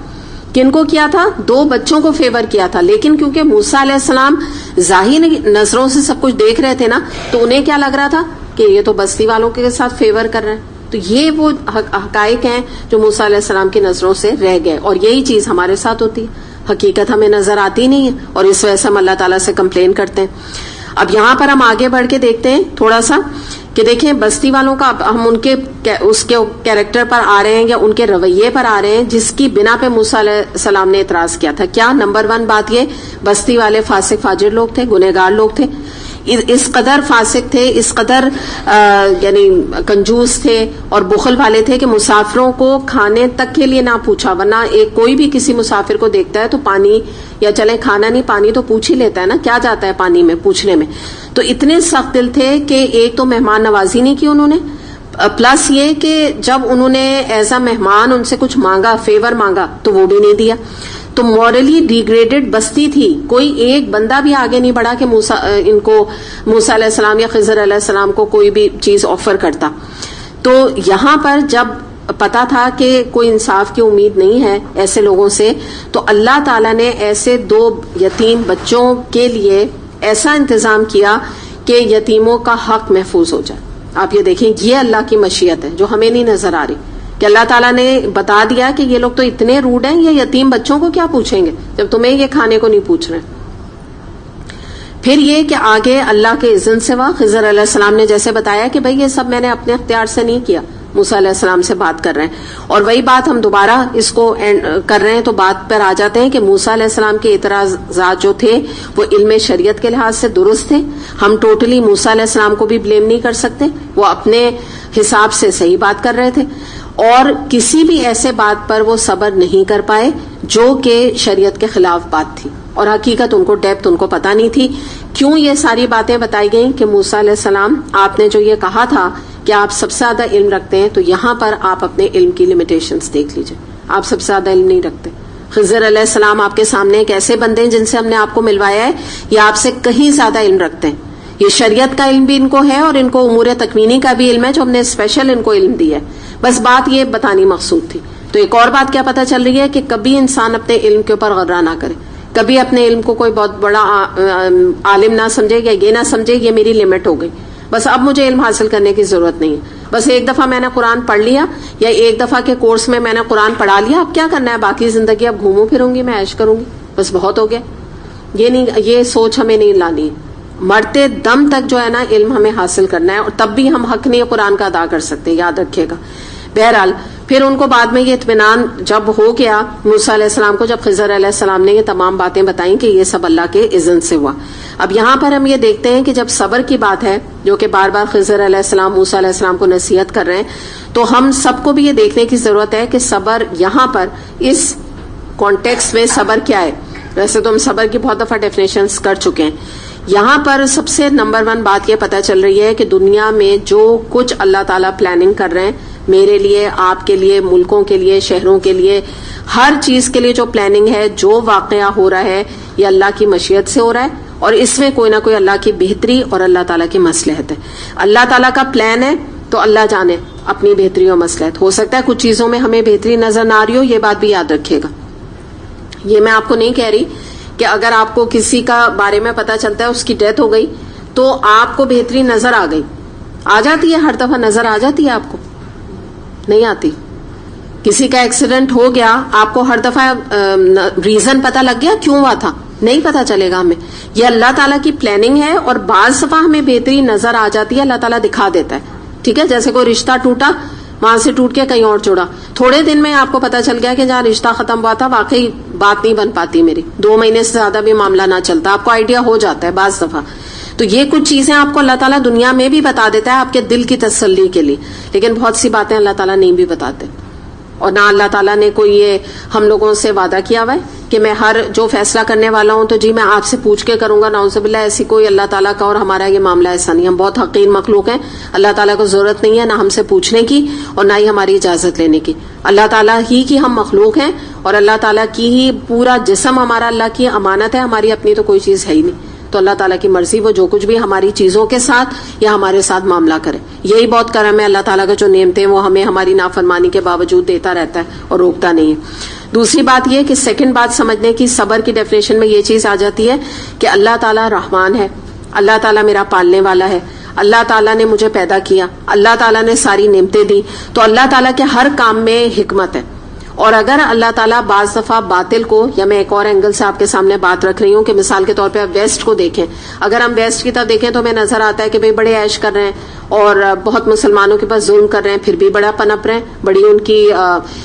کن کو کیا تھا؟ 2 بچوں کو فیور کیا تھا. لیکن کیونکہ موسیٰ علیہ السلام ظاہری نظروں سے سب کچھ دیکھ رہے تھے نا, تو انہیں کیا لگ رہا تھا کہ یہ تو بستی والوں کے ساتھ فیور کر رہے ہیں. تو یہ وہ حقائق ہیں جو موسیٰ علیہ السلام کی نظروں سے رہ گئے, اور یہی چیز ہمارے ساتھ ہوتی ہے. حقیقت ہمیں نظر آتی نہیں ہے اور اس وجہ سے ہم اللہ تعالیٰ سے کمپلین کرتے ہیں. اب یہاں پر ہم آگے بڑھ کے دیکھتے ہیں تھوڑا سا کہ دیکھیں بستی والوں کا ہم ان کے اس کے کیریکٹر پر آ رہے ہیں یا ان کے رویے پر آ رہے ہیں جس کی بنا پہ موسیٰ علیہ السلام نے اعتراض کیا تھا. کیا نمبر 1 بات یہ, بستی والے فاسق فاجر لوگ تھے, گنہگار لوگ تھے, اس قدر فاسق تھے, اس قدر یعنی کنجوس تھے اور بخل والے تھے کہ مسافروں کو کھانے تک کے لیے نہ پوچھا. ورنہ کوئی بھی کسی مسافر کو دیکھتا ہے تو پانی یا چلیں کھانا نہیں پانی تو پوچھ ہی لیتا ہے نا, کیا جاتا ہے پانی میں پوچھنے میں. تو اتنے سخت دل تھے کہ ایک تو مہمان نوازی نہیں کی انہوں نے, پلس یہ کہ جب انہوں نے ایز اے مہمان ان سے کچھ مانگا, فیور مانگا, تو وہ بھی نہیں دیا. تو مورلی ڈیگریڈڈ بستی تھی, کوئی ایک بندہ بھی آگے نہیں بڑھا کہ ان کو موسیٰ علیہ السلام یا خضر علیہ السلام کو کوئی بھی چیز آفر کرتا. تو یہاں پر جب پتا تھا کہ کوئی انصاف کی امید نہیں ہے ایسے لوگوں سے, تو اللہ تعالیٰ نے ایسے 2 یتیم بچوں کے لیے ایسا انتظام کیا کہ یتیموں کا حق محفوظ ہو جائے. آپ یہ دیکھیں, یہ اللہ کی مشیت ہے جو ہمیں نہیں نظر آ رہی, کہ اللہ تعالیٰ نے بتا دیا کہ یہ لوگ تو اتنے روڈ ہیں, یہ یتیم بچوں کو کیا پوچھیں گے جب تمہیں یہ کھانے کو نہیں پوچھ رہے. پھر یہ کہ آگے اللہ کے اذن سے ہوا. خضر علیہ السلام نے جیسے بتایا کہ بھئی یہ سب میں نے اپنے اختیار سے نہیں کیا, موسیٰ علیہ السلام سے بات کر رہے ہیں. اور وہی بات ہم دوبارہ اس کو کر رہے ہیں تو بات پر آ جاتے ہیں کہ موسیٰ علیہ السلام کے اعتراضات جو تھے وہ علم شریعت کے لحاظ سے درست تھے. ہم ٹوٹلی موسیٰ علیہ السلام کو بھی بلیم نہیں کر سکتے, وہ اپنے حساب سے صحیح بات کر رہے تھے, اور کسی بھی ایسے بات پر وہ صبر نہیں کر پائے جو کہ شریعت کے خلاف بات تھی, اور حقیقت ان کو ڈیپتھ ان کو پتہ نہیں تھی. کیوں یہ ساری باتیں بتائی گئیں کہ موسیٰ علیہ السلام آپ نے جو یہ کہا تھا کہ آپ سب سے زیادہ علم رکھتے ہیں, تو یہاں پر آپ اپنے علم کی لمیٹیشنز دیکھ لیجئے, آپ سب سے زیادہ علم نہیں رکھتے. خضر علیہ السلام آپ کے سامنے ایک ایسے بندے ہیں جن سے ہم نے آپ کو ملوایا ہے, یہ آپ سے کہیں زیادہ علم رکھتے ہیں. یہ شریعت کا علم بھی ان کو ہے اور ان کو امور تکوینی کا بھی علم ہے جو ہم نے اسپیشل ان کو علم دیا ہے. بس بات یہ بتانی مقصود تھی. تو ایک اور بات کیا پتہ چل رہی ہے کہ کبھی انسان اپنے علم کے اوپر غرہ نہ کرے, کبھی اپنے علم کو کوئی بہت بڑا عالم نہ سمجھے یا یہ نہ سمجھے یہ میری لمٹ ہو گئی, بس اب مجھے علم حاصل کرنے کی ضرورت نہیں ہے, بس ایک دفعہ میں نے قرآن پڑھ لیا یا ایک دفعہ کے کورس میں نے قرآن پڑھا لیا, اب کیا کرنا ہے باقی زندگی, اب گھوموں پھروں گی, میں عیش کروں گی, بس بہت ہو گیا. یہ سوچ ہمیں نہیں لانی ہے. مرتے دم تک جو ہے نا علم ہمیں حاصل کرنا ہے, اور تب بھی ہم حق نہیں قرآن کا ادا کر سکتے, یاد رکھیے گا. بہرحال پھر ان کو بعد میں یہ اطمینان جب ہو گیا موسیٰ علیہ السلام کو, جب خضر علیہ السلام نے یہ تمام باتیں بتائیں کہ یہ سب اللہ کے اذن سے ہوا. اب یہاں پر ہم یہ دیکھتے ہیں کہ جب صبر کی بات ہے, جو کہ بار بار خضر علیہ السلام موسیٰ علیہ السلام کو نصیحت کر رہے ہیں, تو ہم سب کو بھی یہ دیکھنے کی ضرورت ہے کہ صبر یہاں پر اس کانٹیکسٹ میں صبر کیا ہے. ویسے تو ہم صبر کی بہت دفعہ ڈیفینیشنز کر چکے ہیں. یہاں پر سب سے نمبر 1 بات یہ پتہ چل رہی ہے کہ دنیا میں جو کچھ اللہ تعالیٰ پلاننگ کر رہے ہیں میرے لیے, آپ کے لیے, ملکوں کے لیے, شہروں کے لیے, ہر چیز کے لیے جو پلاننگ ہے, جو واقعہ ہو رہا ہے, یہ اللہ کی مشیت سے ہو رہا ہے, اور اس میں کوئی نہ کوئی اللہ کی بہتری اور اللہ تعالیٰ کی مصلحت ہے. اللہ تعالیٰ کا پلان ہے تو اللہ جانے اپنی بہتری اور مصلحت. ہو سکتا ہے کچھ چیزوں میں ہمیں بہتری نظر نہ آ رہی ہو, یہ بات بھی یاد رکھیے گا. یہ میں آپ کو نہیں کہہ رہی کہ اگر آپ کو کسی کا بارے میں پتا چلتا ہے اس کی ڈیتھ ہو گئی تو آپ کو بہتری نظر آ گئی, آ جاتی ہے ہر دفعہ, نظر آ جاتی ہے آپ کو؟ نہیں آتی. کسی کا ایکسیڈنٹ ہو گیا, آپ کو ہر دفعہ ریزن پتا لگ گیا کیوں ہوا تھا؟ نہیں پتا چلے گا ہمیں. یہ اللہ تعالیٰ کی پلاننگ ہے, اور بعض دفعہ ہمیں بہتری نظر آ جاتی ہے, اللہ تعالیٰ دکھا دیتا ہے. ٹھیک ہے, جیسے کوئی رشتہ ٹوٹا, وہاں سے ٹوٹ کے کہیں اور جڑا, تھوڑے دن میں آپ کو پتا چل گیا کہ جہاں رشتہ ختم ہوا تھا واقعی بات نہیں بن پاتی میری, 2 مہینے سے زیادہ بھی معاملہ نہ چلتا, آپ کو آئیڈیا ہو جاتا ہے بعض دفعہ. تو یہ کچھ چیزیں آپ کو اللہ تعالیٰ دنیا میں بھی بتا دیتا ہے آپ کے دل کی تسلی کے لیے, لیکن بہت سی باتیں اللہ تعالیٰ نہیں بھی بتاتے. اور نہ اللہ تعالیٰ نے کوئی یہ ہم لوگوں سے وعدہ کیا ہوا ہے کہ میں ہر جو فیصلہ کرنے والا ہوں تو جی میں آپ سے پوچھ کے کروں گا. نعوذ باللہ, ایسی کوئی اللہ تعالیٰ کا اور ہمارا یہ معاملہ ایسا نہیں. ہم بہت حقیر مخلوق ہیں, اللہ تعالیٰ کو ضرورت نہیں ہے نہ ہم سے پوچھنے کی اور نہ ہی ہماری اجازت لینے کی. اللہ تعالیٰ ہی کی ہم مخلوق ہیں, اور اللہ تعالیٰ کی ہی پورا جسم ہمارا اللہ کی امانت ہے, ہماری اپنی تو کوئی چیز ہے ہی نہیں. تو اللہ تعالیٰ کی مرضی, وہ جو کچھ بھی ہماری چیزوں کے ساتھ یا ہمارے ساتھ معاملہ کرے. یہی بہت کرم ہے اللہ تعالیٰ کا, جو نعمتیں وہ ہمیں ہماری نافرمانی کے باوجود دیتا رہتا ہے اور روکتا نہیں ہے. دوسری بات یہ کہ سیکنڈ بات سمجھنے کی, صبر کی ڈیفینیشن میں یہ چیز آ جاتی ہے کہ اللہ تعالیٰ رحمان ہے, اللہ تعالیٰ میرا پالنے والا ہے, اللہ تعالیٰ نے مجھے پیدا کیا, اللہ تعالیٰ نے ساری نعمتیں دی, تو اللہ تعالیٰ کے ہر کام میں حکمت ہے. اور اگر اللہ تعالیٰ بعض دفعہ باطل کو, یا میں ایک اور اینگل سے آپ کے سامنے بات رکھ رہی ہوں کہ مثال کے طور پہ آپ ویسٹ کو دیکھیں, اگر ہم ویسٹ کی طرف دیکھیں تو ہمیں نظر آتا ہے کہ بھئی بڑے عیش کر رہے ہیں اور بہت مسلمانوں کے پاس ظلم کر رہے ہیں, پھر بھی بڑا پنپ رہے ہیں, بڑی ان کی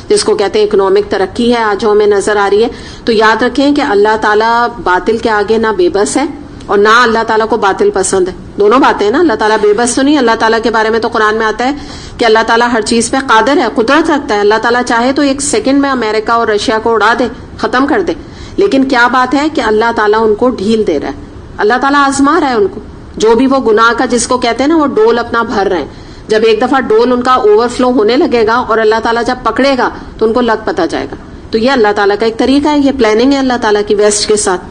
جس کو کہتے ہیں اکنامک ترقی ہے آج ہمیں نظر آ رہی ہے. تو یاد رکھیں کہ اللہ تعالیٰ باطل کے آگے نہ بے بس ہے اور نہ اللہ تعالیٰ کو باطل پسند ہے. دونوں باتیں نا, اللہ تعالیٰ بے بس تو نہیں. اللہ تعالیٰ کے بارے میں تو قرآن میں آتا ہے کہ اللہ تعالیٰ ہر چیز پہ قادر ہے, قدرت رکھتا ہے. اللہ تعالیٰ چاہے تو 1 سیکنڈ میں امریکہ اور رشیا کو اڑا دے, ختم کر دے. لیکن کیا بات ہے کہ اللہ تعالیٰ ان کو ڈھیل دے رہا ہے, اللہ تعالیٰ آزما رہا ہے ان کو. جو بھی وہ گناہ کا جس کو کہتے ہیں نا وہ ڈول اپنا بھر رہے ہیں, جب ایک دفعہ ڈول ان کا اوور فلو ہونے لگے گا اور اللہ تعالیٰ جب پکڑے گا تو ان کو لگ پتا جائے گا. تو یہ اللہ تعالیٰ کا ایک طریقہ ہے, یہ پلاننگ ہے اللہ تعالیٰ کی ویسٹ کے ساتھ.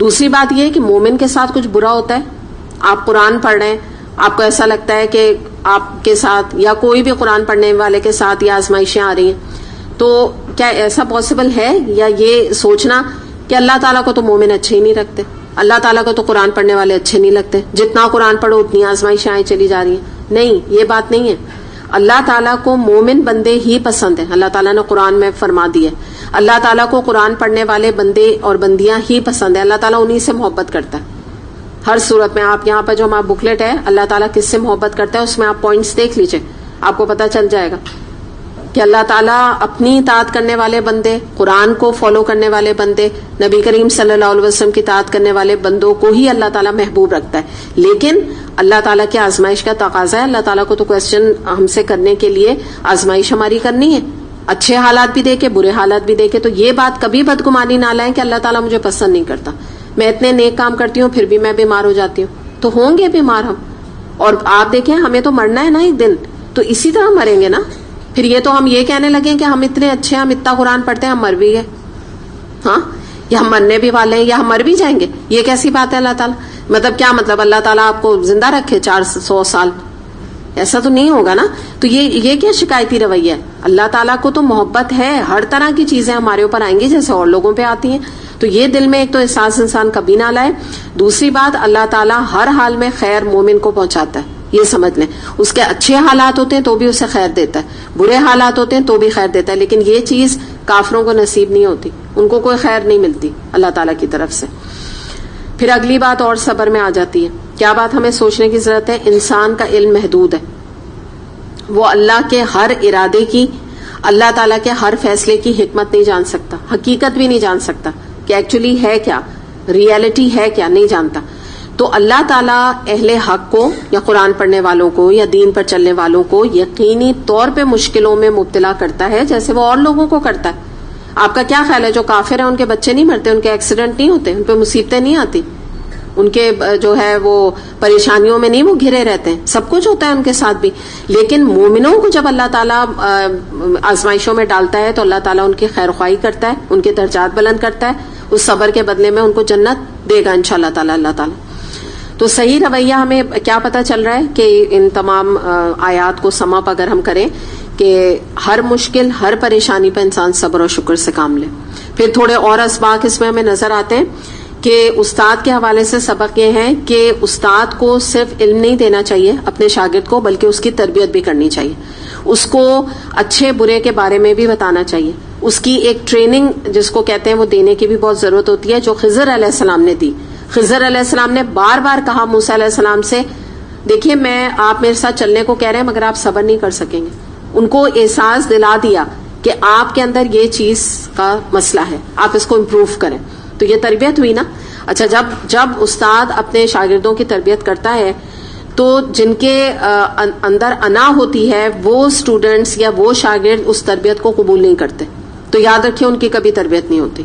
دوسری بات یہ ہے کہ مومن کے ساتھ کچھ برا ہوتا ہے, آپ قرآن پڑھ رہے ہیں, آپ کو ایسا لگتا ہے کہ آپ کے ساتھ یا کوئی بھی قرآن پڑھنے والے کے ساتھ یہ آزمائشیں آ رہی ہیں, تو کیا ایسا پاسبل ہے, یا یہ سوچنا کہ اللہ تعالیٰ کو تو مومن اچھے ہی نہیں رکھتے, اللہ تعالیٰ کو تو قرآن پڑھنے والے اچھے نہیں لگتے, جتنا قرآن پڑھو اتنی آزمائشیں آئی چلی جا رہی ہیں. نہیں, یہ بات نہیں ہے. اللہ تعالیٰ کو مومن بندے ہی پسند ہیں, اللہ تعالیٰ نے قرآن میں فرما دیا ہے. اللہ تعالیٰ کو قرآن پڑھنے والے بندے اور بندیاں ہی پسند ہیں, اللہ تعالیٰ انہی سے محبت کرتا ہے ہر صورت میں. آپ یہاں پر جو ہمارا بکلیٹ ہے اللہ تعالیٰ کس سے محبت کرتا ہے, اس میں آپ پوائنٹس دیکھ لیجئے, آپ کو پتہ چل جائے گا کہ اللہ تعالیٰ اپنی اطاعت کرنے والے بندے, قرآن کو فالو کرنے والے بندے, نبی کریم صلی اللہ علیہ وسلم کی اطاعت کرنے والے بندوں کو ہی اللہ تعالیٰ محبوب رکھتا ہے. لیکن اللہ تعالیٰ کی آزمائش کا تقاضا ہے, اللہ تعالیٰ کو تو کوشچن ہم سے کرنے کے لیے آزمائش ہماری کرنی ہے, اچھے حالات بھی دیکھے برے حالات بھی دیکھے. تو یہ بات کبھی بدگمانی نہ لائیں کہ اللہ تعالیٰ مجھے پسند نہیں کرتا, میں اتنے نیک کام کرتی ہوں پھر بھی میں بیمار ہو جاتی ہوں. تو ہوں گے بیمار ہم, اور آپ دیکھیں ہمیں تو مرنا ہے نا ایک دن, تو اسی طرح مریں گے نا. پھر یہ تو ہم یہ کہنے لگیں کہ ہم اتنے اچھے ہیں, ہم اتنا قرآن پڑھتے ہیں, ہم مر بھی گئے, ہاں, یا ہم مرنے بھی والے ہیں یا ہم مر بھی جائیں گے. یہ کیسی بات ہے اللہ تعالیٰ, مطلب کیا مطلب اللہ تعالیٰ آپ کو زندہ رکھے 400 سال, ایسا تو نہیں ہوگا نا. تو یہ کیا شکایتی رویہ ہے. اللہ تعالیٰ کو تو محبت ہے, ہر طرح کی چیزیں ہمارے اوپر آئیں گی جیسے اور لوگوں پہ آتی ہیں. تو یہ دل میں ایک تو احساس انسان کبھی نہ لائے. دوسری بات, اللہ تعالیٰ ہر حال میں خیر مومن کو پہنچاتا ہے, یہ سمجھ لیں. اس کے اچھے حالات ہوتے ہیں تو بھی اسے خیر دیتا ہے, برے حالات ہوتے ہیں تو بھی خیر دیتا ہے. لیکن یہ چیز کافروں کو نصیب نہیں ہوتی, ان کو کوئی خیر نہیں ملتی اللہ تعالیٰ کی طرف سے. پھر اگلی بات اور صبر میں آ جاتی ہے. کیا بات ہمیں سوچنے کی ضرورت ہے, انسان کا علم محدود ہے, وہ اللہ کے ہر ارادے کی, اللہ تعالیٰ کے ہر فیصلے کی حکمت نہیں جان سکتا, حقیقت بھی نہیں جان سکتا کہ ایکچولی ہے کیا, ریئلٹی ہے کیا, نہیں جانتا. تو اللہ تعالیٰ اہل حق کو یا قرآن پڑھنے والوں کو یا دین پر چلنے والوں کو یقینی طور پہ مشکلوں میں مبتلا کرتا ہے جیسے وہ اور لوگوں کو کرتا ہے. آپ کا کیا خیال ہے, جو کافر ہیں ان کے بچے نہیں مرتے, ان کے ایکسیڈنٹ نہیں ہوتے, ان پہ مصیبتیں نہیں آتی, ان کے جو ہے وہ پریشانیوں میں نہیں وہ گھرے رہتے ہیں, سب کچھ ہوتا ہے ان کے ساتھ بھی. لیکن مومنوں کو جب اللہ تعالیٰ آزمائشوں میں ڈالتا ہے تو اللہ تعالیٰ ان کی خیر خواہی کرتا ہے, ان کے درجات بلند کرتا ہے, اس صبر کے بدلے میں ان کو جنت دے گا انشاءاللہ تعالیٰ اللہ تعالیٰ. تو صحیح رویہ ہمیں کیا پتہ چل رہا ہے کہ ان تمام آیات کو سم اپ اگر ہم کریں کہ ہر مشکل, ہر پریشانی پہ انسان صبر و شکر سے کام لے, پھر تھوڑے اور اسباق اس میں ہمیں نظر آتے ہیں کہ استاد کے حوالے سے سبق یہ ہے کہ استاد کو صرف علم نہیں دینا چاہیے اپنے شاگرد کو، بلکہ اس کی تربیت بھی کرنی چاہیے، اس کو اچھے برے کے بارے میں بھی بتانا چاہیے، اس کی ایک ٹریننگ جس کو کہتے ہیں وہ دینے کی بھی بہت ضرورت ہوتی ہے، جو خضر علیہ السلام نے دی. خضر علیہ السلام نے بار بار کہا موسیٰ علیہ السلام سے، دیکھیے میں آپ میرے ساتھ چلنے کو کہہ رہے ہیں مگر آپ صبر نہیں کر سکیں گے. ان کو احساس دلا دیا کہ آپ کے اندر یہ چیز کا مسئلہ ہے، آپ اس کو امپروو کریں. تو یہ تربیت ہوئی نا. اچھا، جب استاد اپنے شاگردوں کی تربیت کرتا ہے تو جن کے اندر انا ہوتی ہے وہ اسٹوڈنٹس یا وہ شاگرد اس تربیت کو قبول نہیں کرتے، تو یاد رکھیے ان کی کبھی تربیت نہیں ہوتی.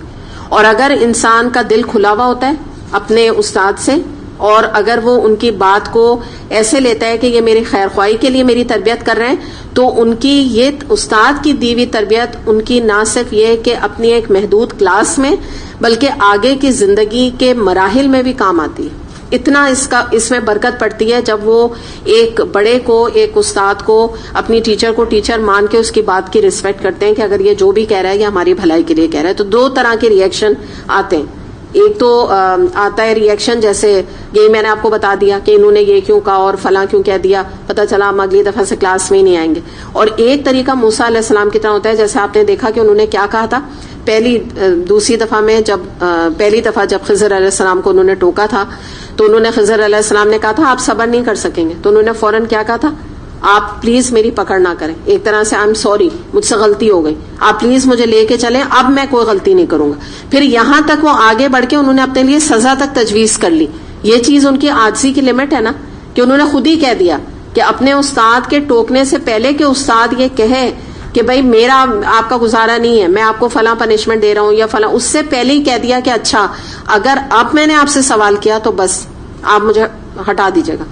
اور اگر انسان کا دل کھلا ہوا ہوتا ہے اپنے استاد سے، اور اگر وہ ان کی بات کو ایسے لیتا ہے کہ یہ میری خیر خواہی کے لیے میری تربیت کر رہے ہیں، تو ان کی یہ استاد کی دی ہوئی تربیت ان کی نہ صرف یہ کہ اپنی ایک محدود کلاس میں بلکہ آگے کی زندگی کے مراحل میں بھی کام آتی ہے. اتنا اس میں برکت پڑتی ہے جب وہ ایک بڑے کو، ایک استاد کو، اپنی ٹیچر کو ٹیچر مان کے اس کی بات کی ریسپیکٹ کرتے ہیں کہ اگر یہ جو بھی کہہ رہا ہے یہ ہماری بھلائی کے لیے کہہ رہا ہے. تو دو طرح کے ریئیکشن آتے ہیں. ایک تو آتا ہے ریئیکشن جیسے یہی میں نے آپ کو بتا دیا کہ انہوں نے یہ کیوں کہا اور فلاں کیوں کہہ دیا، پتہ چلا ہم اگلی دفعہ سے کلاس میں ہی نہیں آئیں گے. اور ایک طریقہ موسیٰ علیہ السلام کی طرح ہوتا ہے، جیسے آپ نے دیکھا کہ انہوں نے کیا کہا تھا پہلی دفعہ جب خضر علیہ السلام کو انہوں نے ٹوکا تھا تو انہوں نے خضر علیہ السلام نے کہا تھا آپ صبر نہیں کر سکیں گے، تو انہوں نے فوراً کیا کہا تھا، آپ پلیز میری پکڑ نہ کریں. ایک طرح سے آئی ایم سوری، مجھ سے غلطی ہو گئی، آپ پلیز مجھے لے کے چلیں، اب میں کوئی غلطی نہیں کروں گا. پھر یہاں تک وہ آگے بڑھ کے انہوں نے اپنے لیے سزا تک تجویز کر لی. یہ چیز ان کی عاجزی کی لمٹ ہے نا، کہ انہوں نے خود ہی کہہ دیا کہ اپنے استاد کے ٹوکنے سے پہلے کہ استاد یہ کہے کہ بھائی میرا آپ کا گزارا نہیں ہے، میں آپ کو فلاں پنشمنٹ دے رہا ہوں یا فلاں، اس سے پہلے ہی کہہ دیا کہ اچھا اگر اب میں نے آپ سے سوال کیا تو بس آپ مجھے ہٹا دیجیے گا.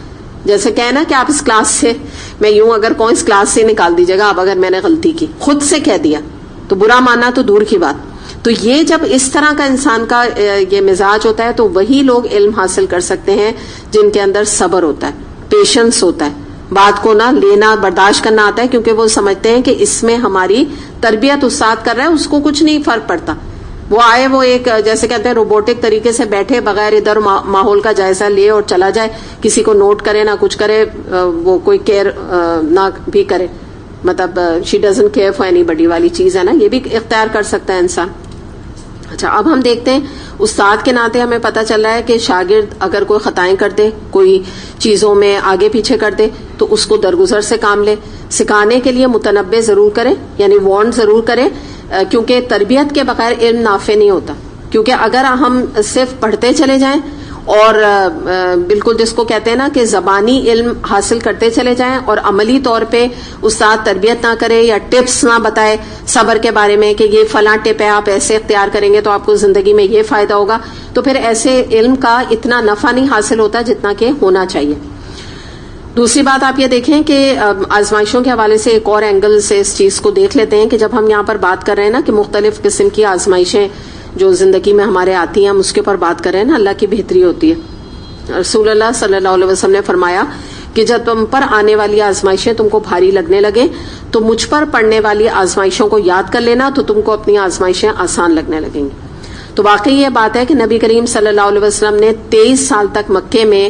جیسے کہنا کہ آپ اس کلاس سے، میں یوں اگر کون اس کلاس سے نکال دیجیے گا اب اگر میں نے غلطی کی، خود سے کہہ دیا تو برا ماننا تو دور کی بات. تو یہ جب اس طرح کا انسان کا یہ مزاج ہوتا ہے تو وہی لوگ علم حاصل کر سکتے ہیں جن کے اندر صبر ہوتا ہے، پیشنس ہوتا ہے، بات کو نہ لینا برداشت کرنا آتا ہے، کیونکہ وہ سمجھتے ہیں کہ اس میں ہماری تربیت استاد کر رہا ہے، اس کو کچھ نہیں فرق پڑتا. وہ آئے، وہ ایک جیسے کہتے ہیں روبوٹک طریقے سے بیٹھے بغیر ادھر ماحول کا جائزہ لے اور چلا جائے، کسی کو نوٹ کرے نہ کچھ کرے، وہ کوئی کیئر نہ بھی کرے، مطلب she doesn't care for anybody والی چیز ہے نا، یہ بھی اختیار کر سکتا ہے انسان. اچھا، اب ہم دیکھتے ہیں استاد کے ناطے ہمیں پتہ چل رہا ہے کہ شاگرد اگر کوئی خطائیں کر دے، کوئی چیزوں میں آگے پیچھے کر دے تو اس کو درگزر سے کام لے. سکھانے کے لیے متنبع ضرور کرے، یعنی وارن ضرور کرے، کیونکہ تربیت کے بغیر علم نافع نہیں ہوتا. کیونکہ اگر ہم صرف پڑھتے چلے جائیں اور بالکل جس کو کہتے ہیں نا کہ زبانی علم حاصل کرتے چلے جائیں اور عملی طور پہ استاد تربیت نہ کرے یا ٹپس نہ بتائے صبر کے بارے میں کہ یہ فلاں ٹپ ہے آپ ایسے اختیار کریں گے تو آپ کو زندگی میں یہ فائدہ ہوگا، تو پھر ایسے علم کا اتنا نفع نہیں حاصل ہوتا جتنا کہ ہونا چاہیے. دوسری بات آپ یہ دیکھیں کہ آزمائشوں کے حوالے سے ایک اور اینگل سے اس چیز کو دیکھ لیتے ہیں کہ جب ہم یہاں پر بات کر رہے ہیں نا کہ مختلف قسم کی آزمائشیں جو زندگی میں ہمارے آتی ہیں، ہم اس کے اوپر بات کر رہے ہیں نا، اللہ کی بہتری ہوتی ہے. رسول اللہ صلی اللہ علیہ وسلم نے فرمایا کہ جب تم پر آنے والی آزمائشیں تم کو بھاری لگنے لگے تو مجھ پر پڑنے والی آزمائشوں کو یاد کر لینا تو تم کو اپنی آزمائشیں آسان لگنے لگیں گی. تو واقعی یہ بات ہے کہ نبی کریم صلی اللہ علیہ وسلم نے 23 سال تک مکے میں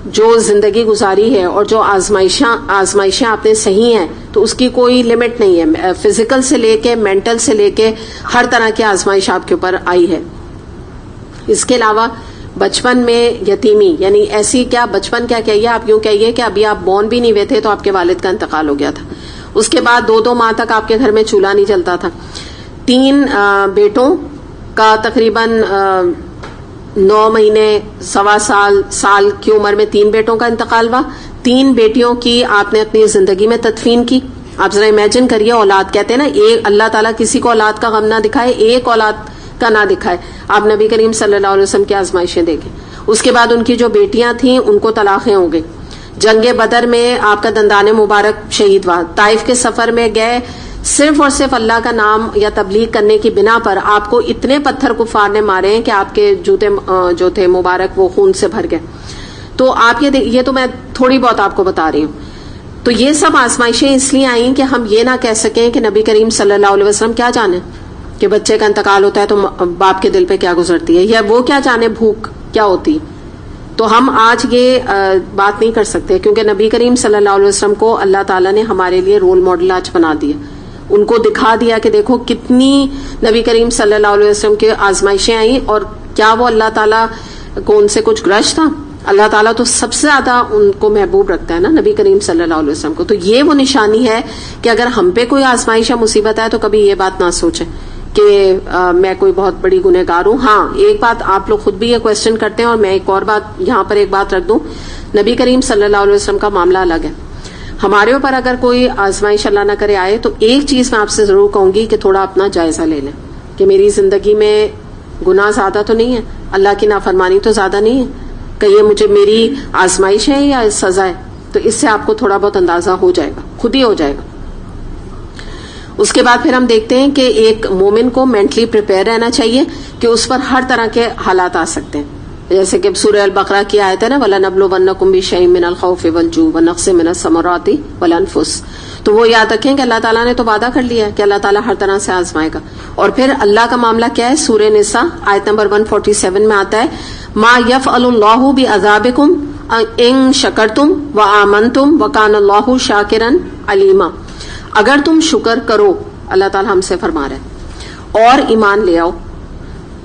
جو زندگی گزاری ہے اور جو آزمائشیں آپ نے صحیح ہیں تو اس کی کوئی لمٹ نہیں ہے. فزیکل سے لے کے مینٹل سے لے کے ہر طرح کی آزمائش آپ کے اوپر آئی ہے. اس کے علاوہ بچپن میں یتیمی، یعنی ایسی کیا بچپن کیا کہیے، آپ یوں کہیے کہ ابھی آپ بورن بھی نہیں ہوئے تھے تو آپ کے والد کا انتقال ہو گیا تھا. اس کے بعد 2 ماہ تک آپ کے گھر میں چولہا نہیں جلتا تھا. 3 بیٹوں کا تقریباً 9 مہینے، 1.25 سال کی عمر میں 3 بیٹوں کا انتقال ہوا. 3 بیٹیوں کی آپ نے اپنی زندگی میں تدفین کی. آپ ذرا امیجن کریے، اولاد کہتے ہیں نا، ایک اللہ تعالیٰ کسی کو اولاد کا غم نہ دکھائے، ایک اولاد کا نہ دکھائے. آپ نبی کریم صلی اللہ علیہ وسلم کی آزمائشیں دیکھیں. اس کے بعد ان کی جو بیٹیاں تھیں ان کو طلاقیں ہو گئی. جنگ بدر میں آپ کا دندان مبارک شہید ہوا. طائف کے سفر میں گئے، صرف اور صرف اللہ کا نام یا تبلیغ کرنے کی بنا پر آپ کو اتنے پتھر کفار نے مارے ہیں کہ آپ کے جوتے جو تھے مبارک وہ خون سے بھر گئے. تو آپ یہ تو میں تھوڑی بہت آپ کو بتا رہی ہوں. تو یہ سب آزمائشیں اس لیے آئیں کہ ہم یہ نہ کہہ سکیں کہ نبی کریم صلی اللہ علیہ وسلم کیا جانے، کہ بچے کا انتقال ہوتا ہے تو باپ کے دل پہ کیا گزرتی ہے, یا وہ کیا جانے بھوک کیا ہوتی. تو ہم آج یہ بات نہیں کر سکتے, کیونکہ نبی کریم صلی اللہ علیہ وسلم کو اللہ تعالیٰ نے ہمارے لیے رول ماڈل آج بنا دیا, ان کو دکھا دیا کہ دیکھو کتنی نبی کریم صلی اللہ علیہ وسلم کی آزمائشیں آئیں, اور کیا وہ اللہ تعالیٰ کو ان سے کچھ گرج تھا. اللہ تعالیٰ تو سب سے زیادہ ان کو محبوب رکھتا ہے نا نبی کریم صلی اللہ علیہ وسلم کو. تو یہ وہ نشانی ہے کہ اگر ہم پہ کوئی آزمائش یا مصیبت ہے تو کبھی یہ بات نہ سوچیں کہ میں کوئی بہت بڑی گنہگار ہوں. ہاں ایک بات آپ لوگ خود بھی یہ کوشچن کرتے ہیں, اور میں ایک اور بات یہاں پر ایک بات رکھ دوں, نبی کریم صلی اللہ علیہ وسلم کا معاملہ الگ ہے. ہمارے اوپر اگر کوئی آزمائش اللہ نہ کرے آئے تو ایک چیز میں آپ سے ضرور کہوں گی کہ تھوڑا اپنا جائزہ لے لیں کہ میری زندگی میں گناہ زیادہ تو نہیں ہے, اللہ کی نافرمانی تو زیادہ نہیں ہے, کہ یہ مجھے میری آزمائش ہے یا سزا ہے. تو اس سے آپ کو تھوڑا بہت اندازہ ہو جائے گا, خود ہی ہو جائے گا. اس کے بعد پھر ہم دیکھتے ہیں کہ ایک مومن کو مینٹلی پریپیئر رہنا چاہیے کہ اس پر ہر طرح کے حالات آ سکتے ہیں, جیسے کہ سورہ البقرہ کی آیت ہے نا, وَلَنَبْلُوَنَّكُمْ بِشَيْءٍ مِّنَ الْخَوْفِ وَالْجُوعِ وَنَقْصٍ مِّنَ الثَّمَرَاتِ وَالْأَنفُسِ. تو وہ یاد رکھیں کہ اللہ تعالیٰ نے تو وعدہ کر لیا ہے کہ اللہ تعالیٰ ہر طرح سے آزمائے گا. اور پھر اللہ کا معاملہ کیا ہے, سورہ نساء آیت نمبر 147 میں آتا ہے, مَا يَفْعَلُ اللَّهُ بِعَذَابِكُمْ إِن شَكَرْتُمْ وَآمَنْتُمْ وَكَانَ اللَّهُ شَاكِرًا عَلِيمًا. اگر تم شکر کرو, اللہ تعالیٰ ہم سے فرما رہے ہیں, اور ایمان لے آؤ,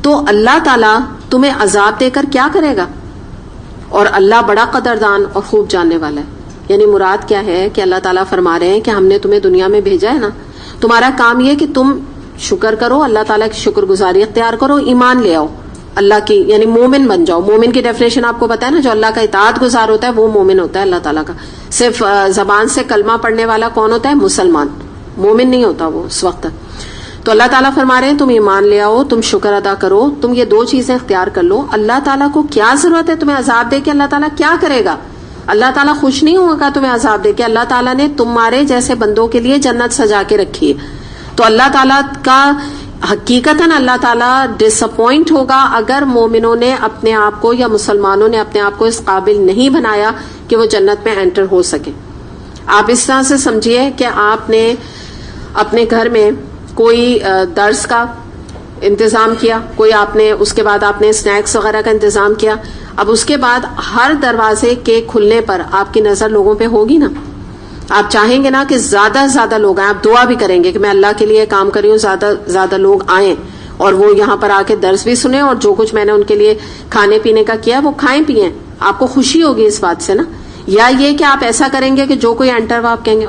تو اللہ تعالیٰ تمہیں عذاب دے کر کیا کرے گا, اور اللہ بڑا قدردان اور خوب جاننے والا ہے. یعنی مراد کیا ہے کہ اللہ تعالیٰ فرما رہے ہیں کہ ہم نے تمہیں دنیا میں بھیجا ہے نا, تمہارا کام یہ کہ تم شکر کرو, اللہ تعالیٰ کی شکر گزاری اختیار کرو, ایمان لے آؤ اللہ کی, یعنی مومن بن جاؤ. مومن کی ڈیفینیشن آپ کو پتا ہے نا, جو اللہ کا اطاعت گزار ہوتا ہے وہ مومن ہوتا ہے اللہ تعالیٰ کا. صرف زبان سے کلمہ پڑھنے والا کون ہوتا ہے, مسلمان, مومن نہیں ہوتا وہ اس وقت. تو اللہ تعالیٰ فرما رہے ہیں تم ایمان لے آؤ, تم شکر ادا کرو, تم یہ دو چیزیں اختیار کر لو. اللہ تعالیٰ کو کیا ضرورت ہے تمہیں عذاب دے کے, اللہ تعالیٰ کیا کرے گا, اللہ تعالیٰ خوش نہیں ہوگا تمہیں عذاب دے کے. اللہ تعالیٰ نے تمہارے جیسے بندوں کے لیے جنت سجا کے رکھی ہے. تو اللہ تعالیٰ کا حقیقتاً اللہ تعالیٰ ڈس اپوائنٹ ہوگا اگر مومنوں نے اپنے آپ کو یا مسلمانوں نے اپنے آپ کو اس قابل نہیں بنایا کہ وہ جنت میں انٹر ہو سکے. آپ اس طرح سے سمجھیے کہ آپ نے اپنے گھر میں کوئی درس کا انتظام کیا, کوئی آپ نے اس کے بعد آپ نے اسنیکس وغیرہ کا انتظام کیا. اب اس کے بعد ہر دروازے کے کھلنے پر آپ کی نظر لوگوں پہ ہوگی نا, آپ چاہیں گے نا کہ زیادہ سے زیادہ لوگ آئیں, آپ دعا بھی کریں گے کہ میں اللہ کے لیے کام کر رہی ہوں, زیادہ زیادہ لوگ آئیں اور وہ یہاں پر آ کے درس بھی سنیں, اور جو کچھ میں نے ان کے لیے کھانے پینے کا کیا وہ کھائیں پیئیں. آپ کو خوشی ہوگی اس بات سے نا. یا یہ کہ آپ ایسا کریں گے کہ جو کوئی انٹر ہوا آپ کہیں گے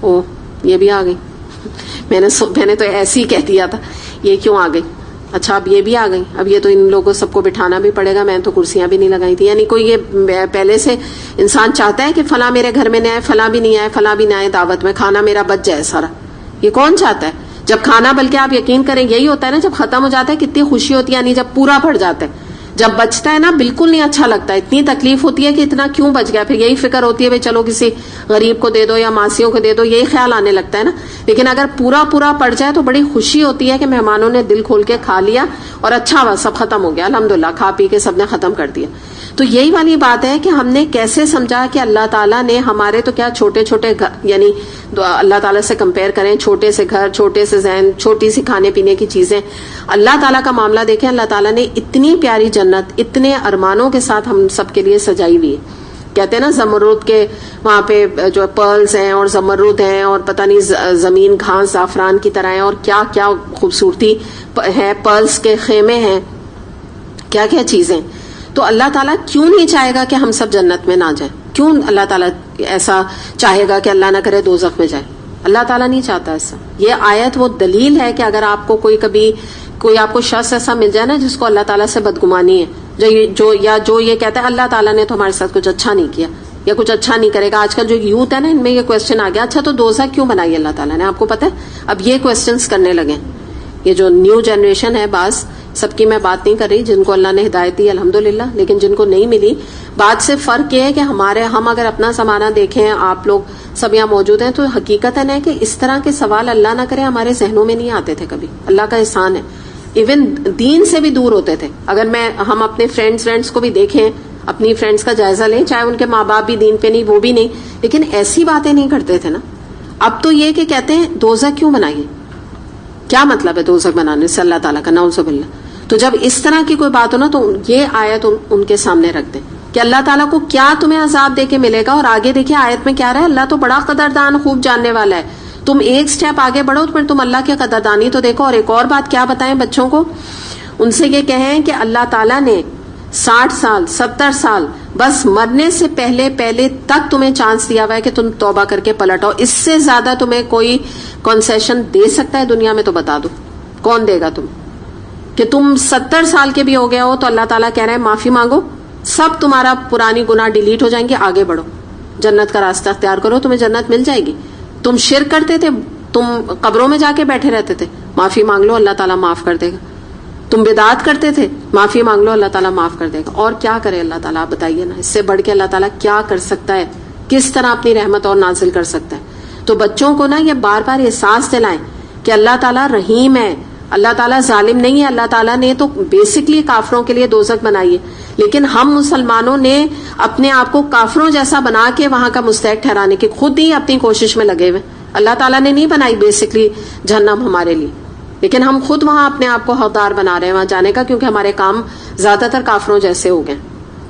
او یہ بھی آ گئی, میں نے تو ایسے ہی کہہ دیا تھا, یہ کیوں آ گئی, اچھا اب یہ بھی آ گئی, اب یہ تو ان لوگوں سب کو بٹھانا بھی پڑے گا, میں تو کرسیاں بھی نہیں لگائی تھی. یعنی کوئی یہ پہلے سے انسان چاہتا ہے کہ فلاں میرے گھر میں نہیں آئے, فلاں بھی نہیں آئے, فلاں بھی نہیں آئے دعوت میں, کھانا میرا بچ جائے سارا. یہ کون چاہتا ہے؟ جب کھانا, بلکہ آپ یقین کریں یہی ہوتا ہے نا, جب ختم ہو جاتا ہے کتنی خوشی ہوتی ہے, یعنی جب پورا بڑھ جاتا ہے. جب بچتا ہے نا بالکل نہیں اچھا لگتا, اتنی تکلیف ہوتی ہے کہ اتنا کیوں بچ گیا. پھر یہی فکر ہوتی ہے بھائی چلو کسی غریب کو دے دو یا ماسیوں کو دے دو, یہی خیال آنے لگتا ہے نا. لیکن اگر پورا پڑ جائے تو بڑی خوشی ہوتی ہے کہ مہمانوں نے دل کھول کے کھا لیا اور اچھا ہوا, سب ختم ہو گیا, الحمدللہ کھا پی کے سب نے ختم کر دیا. تو یہی والی بات ہے کہ ہم نے کیسے سمجھا کہ اللہ تعالیٰ نے ہمارے تو کیا چھوٹے چھوٹے گھر, یعنی اللہ تعالیٰ سے کمپیئر کریں, چھوٹے سے گھر, چھوٹے سے ذہن, چھوٹی سی کھانے پینے کی چیزیں, اللہ تعالیٰ کا معاملہ دیکھیں. اللہ تعالیٰ نے اتنی پیاری جنت اتنے ارمانوں کے ساتھ ہم سب کے لیے سجائی ہوئی ہے. کہتے ہیں نا زمرد کے وہاں پہ جو پرلز ہیں اور زمرد ہیں اور پتہ نہیں زمین گھاس زعفران کی طرح ہیں, اور کیا کیا خوبصورتی ہے, پرلز کے خیمے ہیں, کیا کیا چیزیں. تو اللہ تعالیٰ کیوں نہیں چاہے گا کہ ہم سب جنت میں نہ جائیں؟ کیوں اللہ تعالیٰ ایسا چاہے گا کہ اللہ نہ کرے دوزخ میں جائے؟ اللہ تعالیٰ نہیں چاہتا ایسا. یہ آیت وہ دلیل ہے کہ اگر آپ کو کوئی آپ کو شخص ایسا مل جائے نا جس کو اللہ تعالیٰ سے بدگمانی ہے, جو یہ کہتا ہے اللہ تعالیٰ نے تو ہمارے ساتھ کچھ اچھا نہیں کیا یا کچھ اچھا نہیں کرے گا. آج کل جو یوتھ ہے نا, ان میں یہ کوشچن آ گیا, اچھا تو دوزخ کیوں بنائی اللہ تعالیٰ نے, آپ کو پتا ہے اب یہ کوشچنس کرنے لگے. یہ جو نیو جنریشن ہے, بعض سب کی میں بات نہیں کر رہی, جن کو اللہ نے ہدایت دی الحمدللہ, لیکن جن کو نہیں ملی, بات سے فرق یہ ہے کہ ہم اگر اپنا زمانہ دیکھیں, آپ لوگ سب یہاں موجود ہیں, تو حقیقت ہے کہ اس طرح کے سوال اللہ نہ کرے ہمارے ذہنوں میں نہیں آتے تھے کبھی. اللہ کا احسان ہے. ایون دین سے بھی دور ہوتے تھے. اگر ہم اپنے فرینڈس کو بھی دیکھیں, اپنی فرینڈس کا جائزہ لیں, چاہے ان کے ماں باپ بھی دین پہ نہیں, وہ بھی نہیں, لیکن ایسی باتیں نہیں کرتے تھے نا. اب تو یہ کہ کہتے ہیں دوزخ کیوں بنائیے, کیا مطلب ہے دوزخ بنانے سے اللہ تعالیٰ کا؟ نعوذ باللہ. تو جب اس طرح کی کوئی بات ہو نا تو یہ آیت ان کے سامنے رکھ دیں کہ اللہ تعالیٰ کو کیا تمہیں عذاب دے کے ملے گا. اور آگے دیکھیں آیت میں کیا رہا ہے, اللہ تو بڑا قدردان خوب جاننے والا ہے. تم ایک سٹیپ آگے بڑھو تو پھر تم اللہ کی قدردانی تو دیکھو. اور ایک اور بات کیا بتائیں بچوں کو, ان سے یہ کہیں کہ اللہ تعالیٰ نے 60 سال 70 سال بس مرنے سے پہلے تک تمہیں چانس دیا ہوا ہے کہ تم توبہ کر کے پلٹ آؤ. اس سے زیادہ تمہیں کوئی کنسیشن دے سکتا ہے دنیا میں؟ تو بتا دو کون دے گا؟ تم کہ تم 70 سال کے بھی ہو گیا ہو تو اللہ تعالیٰ کہہ رہے ہیں معافی مانگو, سب تمہارا پرانی گناہ ڈیلیٹ ہو جائیں گے, آگے بڑھو, جنت کا راستہ اختیار کرو, تمہیں جنت مل جائے گی. تم شرک کرتے تھے, تم قبروں میں جا کے بیٹھے رہتے تھے, معافی مانگ لو اللہ تعالیٰ معاف کر دے گا. تم بدعات کرتے تھے, معافی مانگ لو اللہ تعالیٰ معاف کر دے گا. اور کیا کرے اللہ تعالیٰ, آپ بتائیے نا, اس سے بڑھ کے اللہ تعالیٰ کیا کر سکتا ہے, کس طرح اپنی رحمت اور نازل کر سکتا ہے. تو بچوں کو نا یہ بار بار احساس دلائیں کہ اللہ تعالیٰ رحیم ہے, اللہ تعالیٰ ظالم نہیں ہے. اللہ تعالیٰ نے تو بیسکلی کافروں کے لیے دوزخ بنائی ہے, لیکن ہم مسلمانوں نے اپنے آپ کو کافروں جیسا بنا کے وہاں کا مستحق ٹھہرانے کی خود ہی اپنی کوشش میں لگے ہوئے. اللہ تعالیٰ نے نہیں بنائی بیسکلی جہنم ہمارے لیے, لیکن ہم خود وہاں اپنے آپ کو حقدار بنا رہے ہیں وہاں جانے کا, کیونکہ ہمارے کام زیادہ تر کافروں جیسے ہو گئے.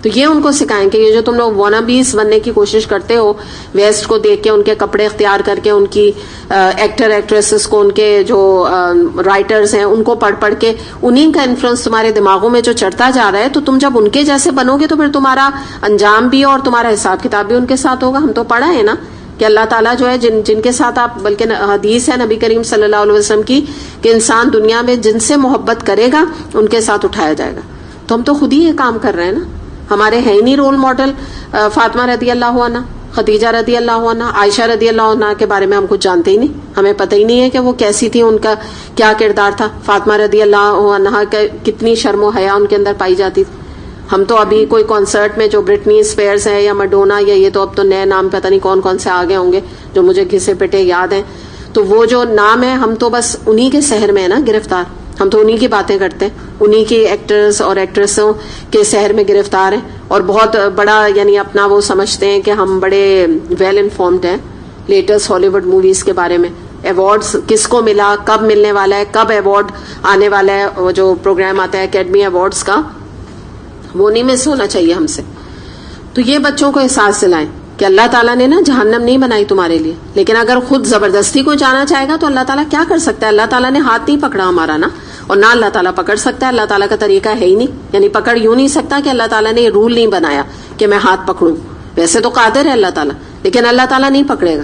تو یہ ان کو سکھائیں کہ یہ جو تم لوگ وانابیز بننے کی کوشش کرتے ہو, ویسٹ کو دیکھ کے, ان کے کپڑے اختیار کر کے, ان کی ایکٹر ایکٹریسز کو, ان کے جو رائٹرز ہیں ان کو پڑھ کے انہیں کا انفلوئنس تمہارے دماغوں میں جو چڑھتا جا رہا ہے, تو تم جب ان کے جیسے بنو گے تو پھر تمہارا انجام بھی اور تمہارا حساب کتاب بھی ان کے ساتھ ہوگا. ہم تو پڑھا ہے نا کہ اللہ تعالیٰ جو ہے جن کے ساتھ آپ, بلکہ حدیث ہے نبی کریم صلی اللہ علیہ وسلم کی کہ انسان دنیا میں جن سے محبت کرے گا ان کے ساتھ اٹھایا جائے گا. تو ہم تو خود ہی یہ کام کر رہے ہیں نا. ہمارے ہے ہی نہیں رول ماڈل فاطمہ رضی اللہ عنہ, خدیجہ رضی اللہ عنہ, عائشہ رضی اللہ عنہ کے بارے میں ہم کچھ جانتے ہی نہیں, ہمیں پتہ ہی نہیں ہے کہ وہ کیسی تھی, ان کا کیا کردار تھا. فاطمہ رضی اللہ عنہ کتنی شرم و حیا ان کے اندر پائی جاتی تھی. ہم تو ابھی کوئی کنسرٹ میں جو برٹنی اسپیئرز ہے یا میڈونا یا یہ تو اب تو نئے نام پتہ نہیں کون کون سے آگے ہوں گے جو مجھے گھسے پٹے یاد ہیں, تو وہ جو نام ہے ہم تو بس انہی کے سحر میں ہے نا گرفتار. ہم تو انہی کی باتیں کرتے ہیں, انہی کے ایکٹرز اور ایکٹریسوں کے سحر میں گرفتار ہیں, اور بہت بڑا یعنی اپنا وہ سمجھتے ہیں کہ ہم بڑے ویل انفارمڈ ہیں لیٹسٹ ہالی ووڈ موویز کے بارے میں. ایوارڈز کس کو ملا, کب ملنے والا ہے, کب ایوارڈ آنے والا ہے, وہ جو پروگرام آتا ہے اکیڈمی ایوارڈز کا, وہ نہیں مس ہونا چاہیے ہم سے. تو یہ بچوں کو احساس دلائیں کہ اللہ تعالیٰ نے نا جہنم نہیں بنائی تمہارے لیے, لیکن اگر خود زبردستی کو جانا چاہے گا تو اللہ تعالیٰ کیا کر سکتا ہے. اللہ تعالیٰ نے ہاتھ نہیں پکڑا ہمارا نا, اور نہ اللہ تعالیٰ پکڑ سکتا ہے. اللہ تعالیٰ کا طریقہ ہے ہی نہیں, یعنی پکڑ یوں نہیں سکتا کہ اللہ تعالیٰ نے یہ رول نہیں بنایا کہ میں ہاتھ پکڑوں. ویسے تو قادر ہے اللہ تعالیٰ, لیکن اللہ تعالیٰ نہیں پکڑے گا.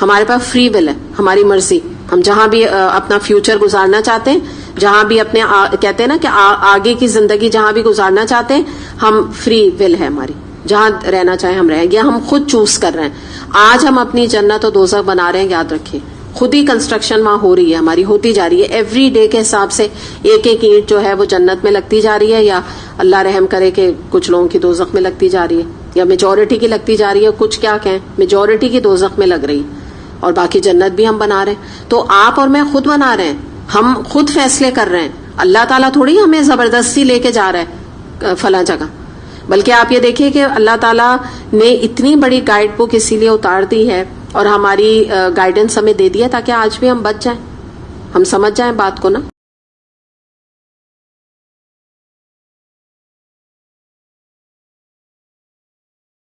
ہمارے پاس فری ول ہے, ہماری مرضی, ہم جہاں بھی اپنا فیوچر گزارنا چاہتے ہیں, جہاں بھی اپنے کہتے ہیں نا کہ آگے کی زندگی جہاں بھی گزارنا چاہتے ہیں, ہم فری ول ہے ہماری, جہاں رہنا چاہیں ہم رہیں گے, ہم خود چوز کر رہے ہیں. آج ہم اپنی جنت و دوزخ بنا رہے ہیں, یاد رکھیں. خود ہی کنسٹرکشن وہاں ہو رہی ہے, ہماری ہوتی جا رہی ہے. ایوری ڈے کے حساب سے ایک ایک اینٹ جو ہے وہ جنت میں لگتی جا رہی ہے, یا اللہ رحم کرے کہ کچھ لوگوں کی دوزخ میں لگتی جا رہی ہے, یا میجورٹی کی لگتی جا رہی ہے. کچھ کیا کہیں, میجورٹی کی دوزخ میں لگ رہی ہے, اور باقی جنت بھی ہم بنا رہے ہیں. تو آپ اور میں خود بنا رہے ہیں, ہم خود فیصلے کر رہے ہیں. اللہ تعالیٰ تھوڑی ہمیں زبردستی لے کے جا رہا ہے فلاں جگہ. بلکہ آپ یہ دیکھیے کہ اللہ تعالیٰ نے اتنی بڑی گائیڈ بک اسی لیے اتار دی ہے اور ہماری گائیڈنس ہمیں دے دیا تاکہ آج بھی ہم بچ جائیں, ہم سمجھ جائیں بات کو نا.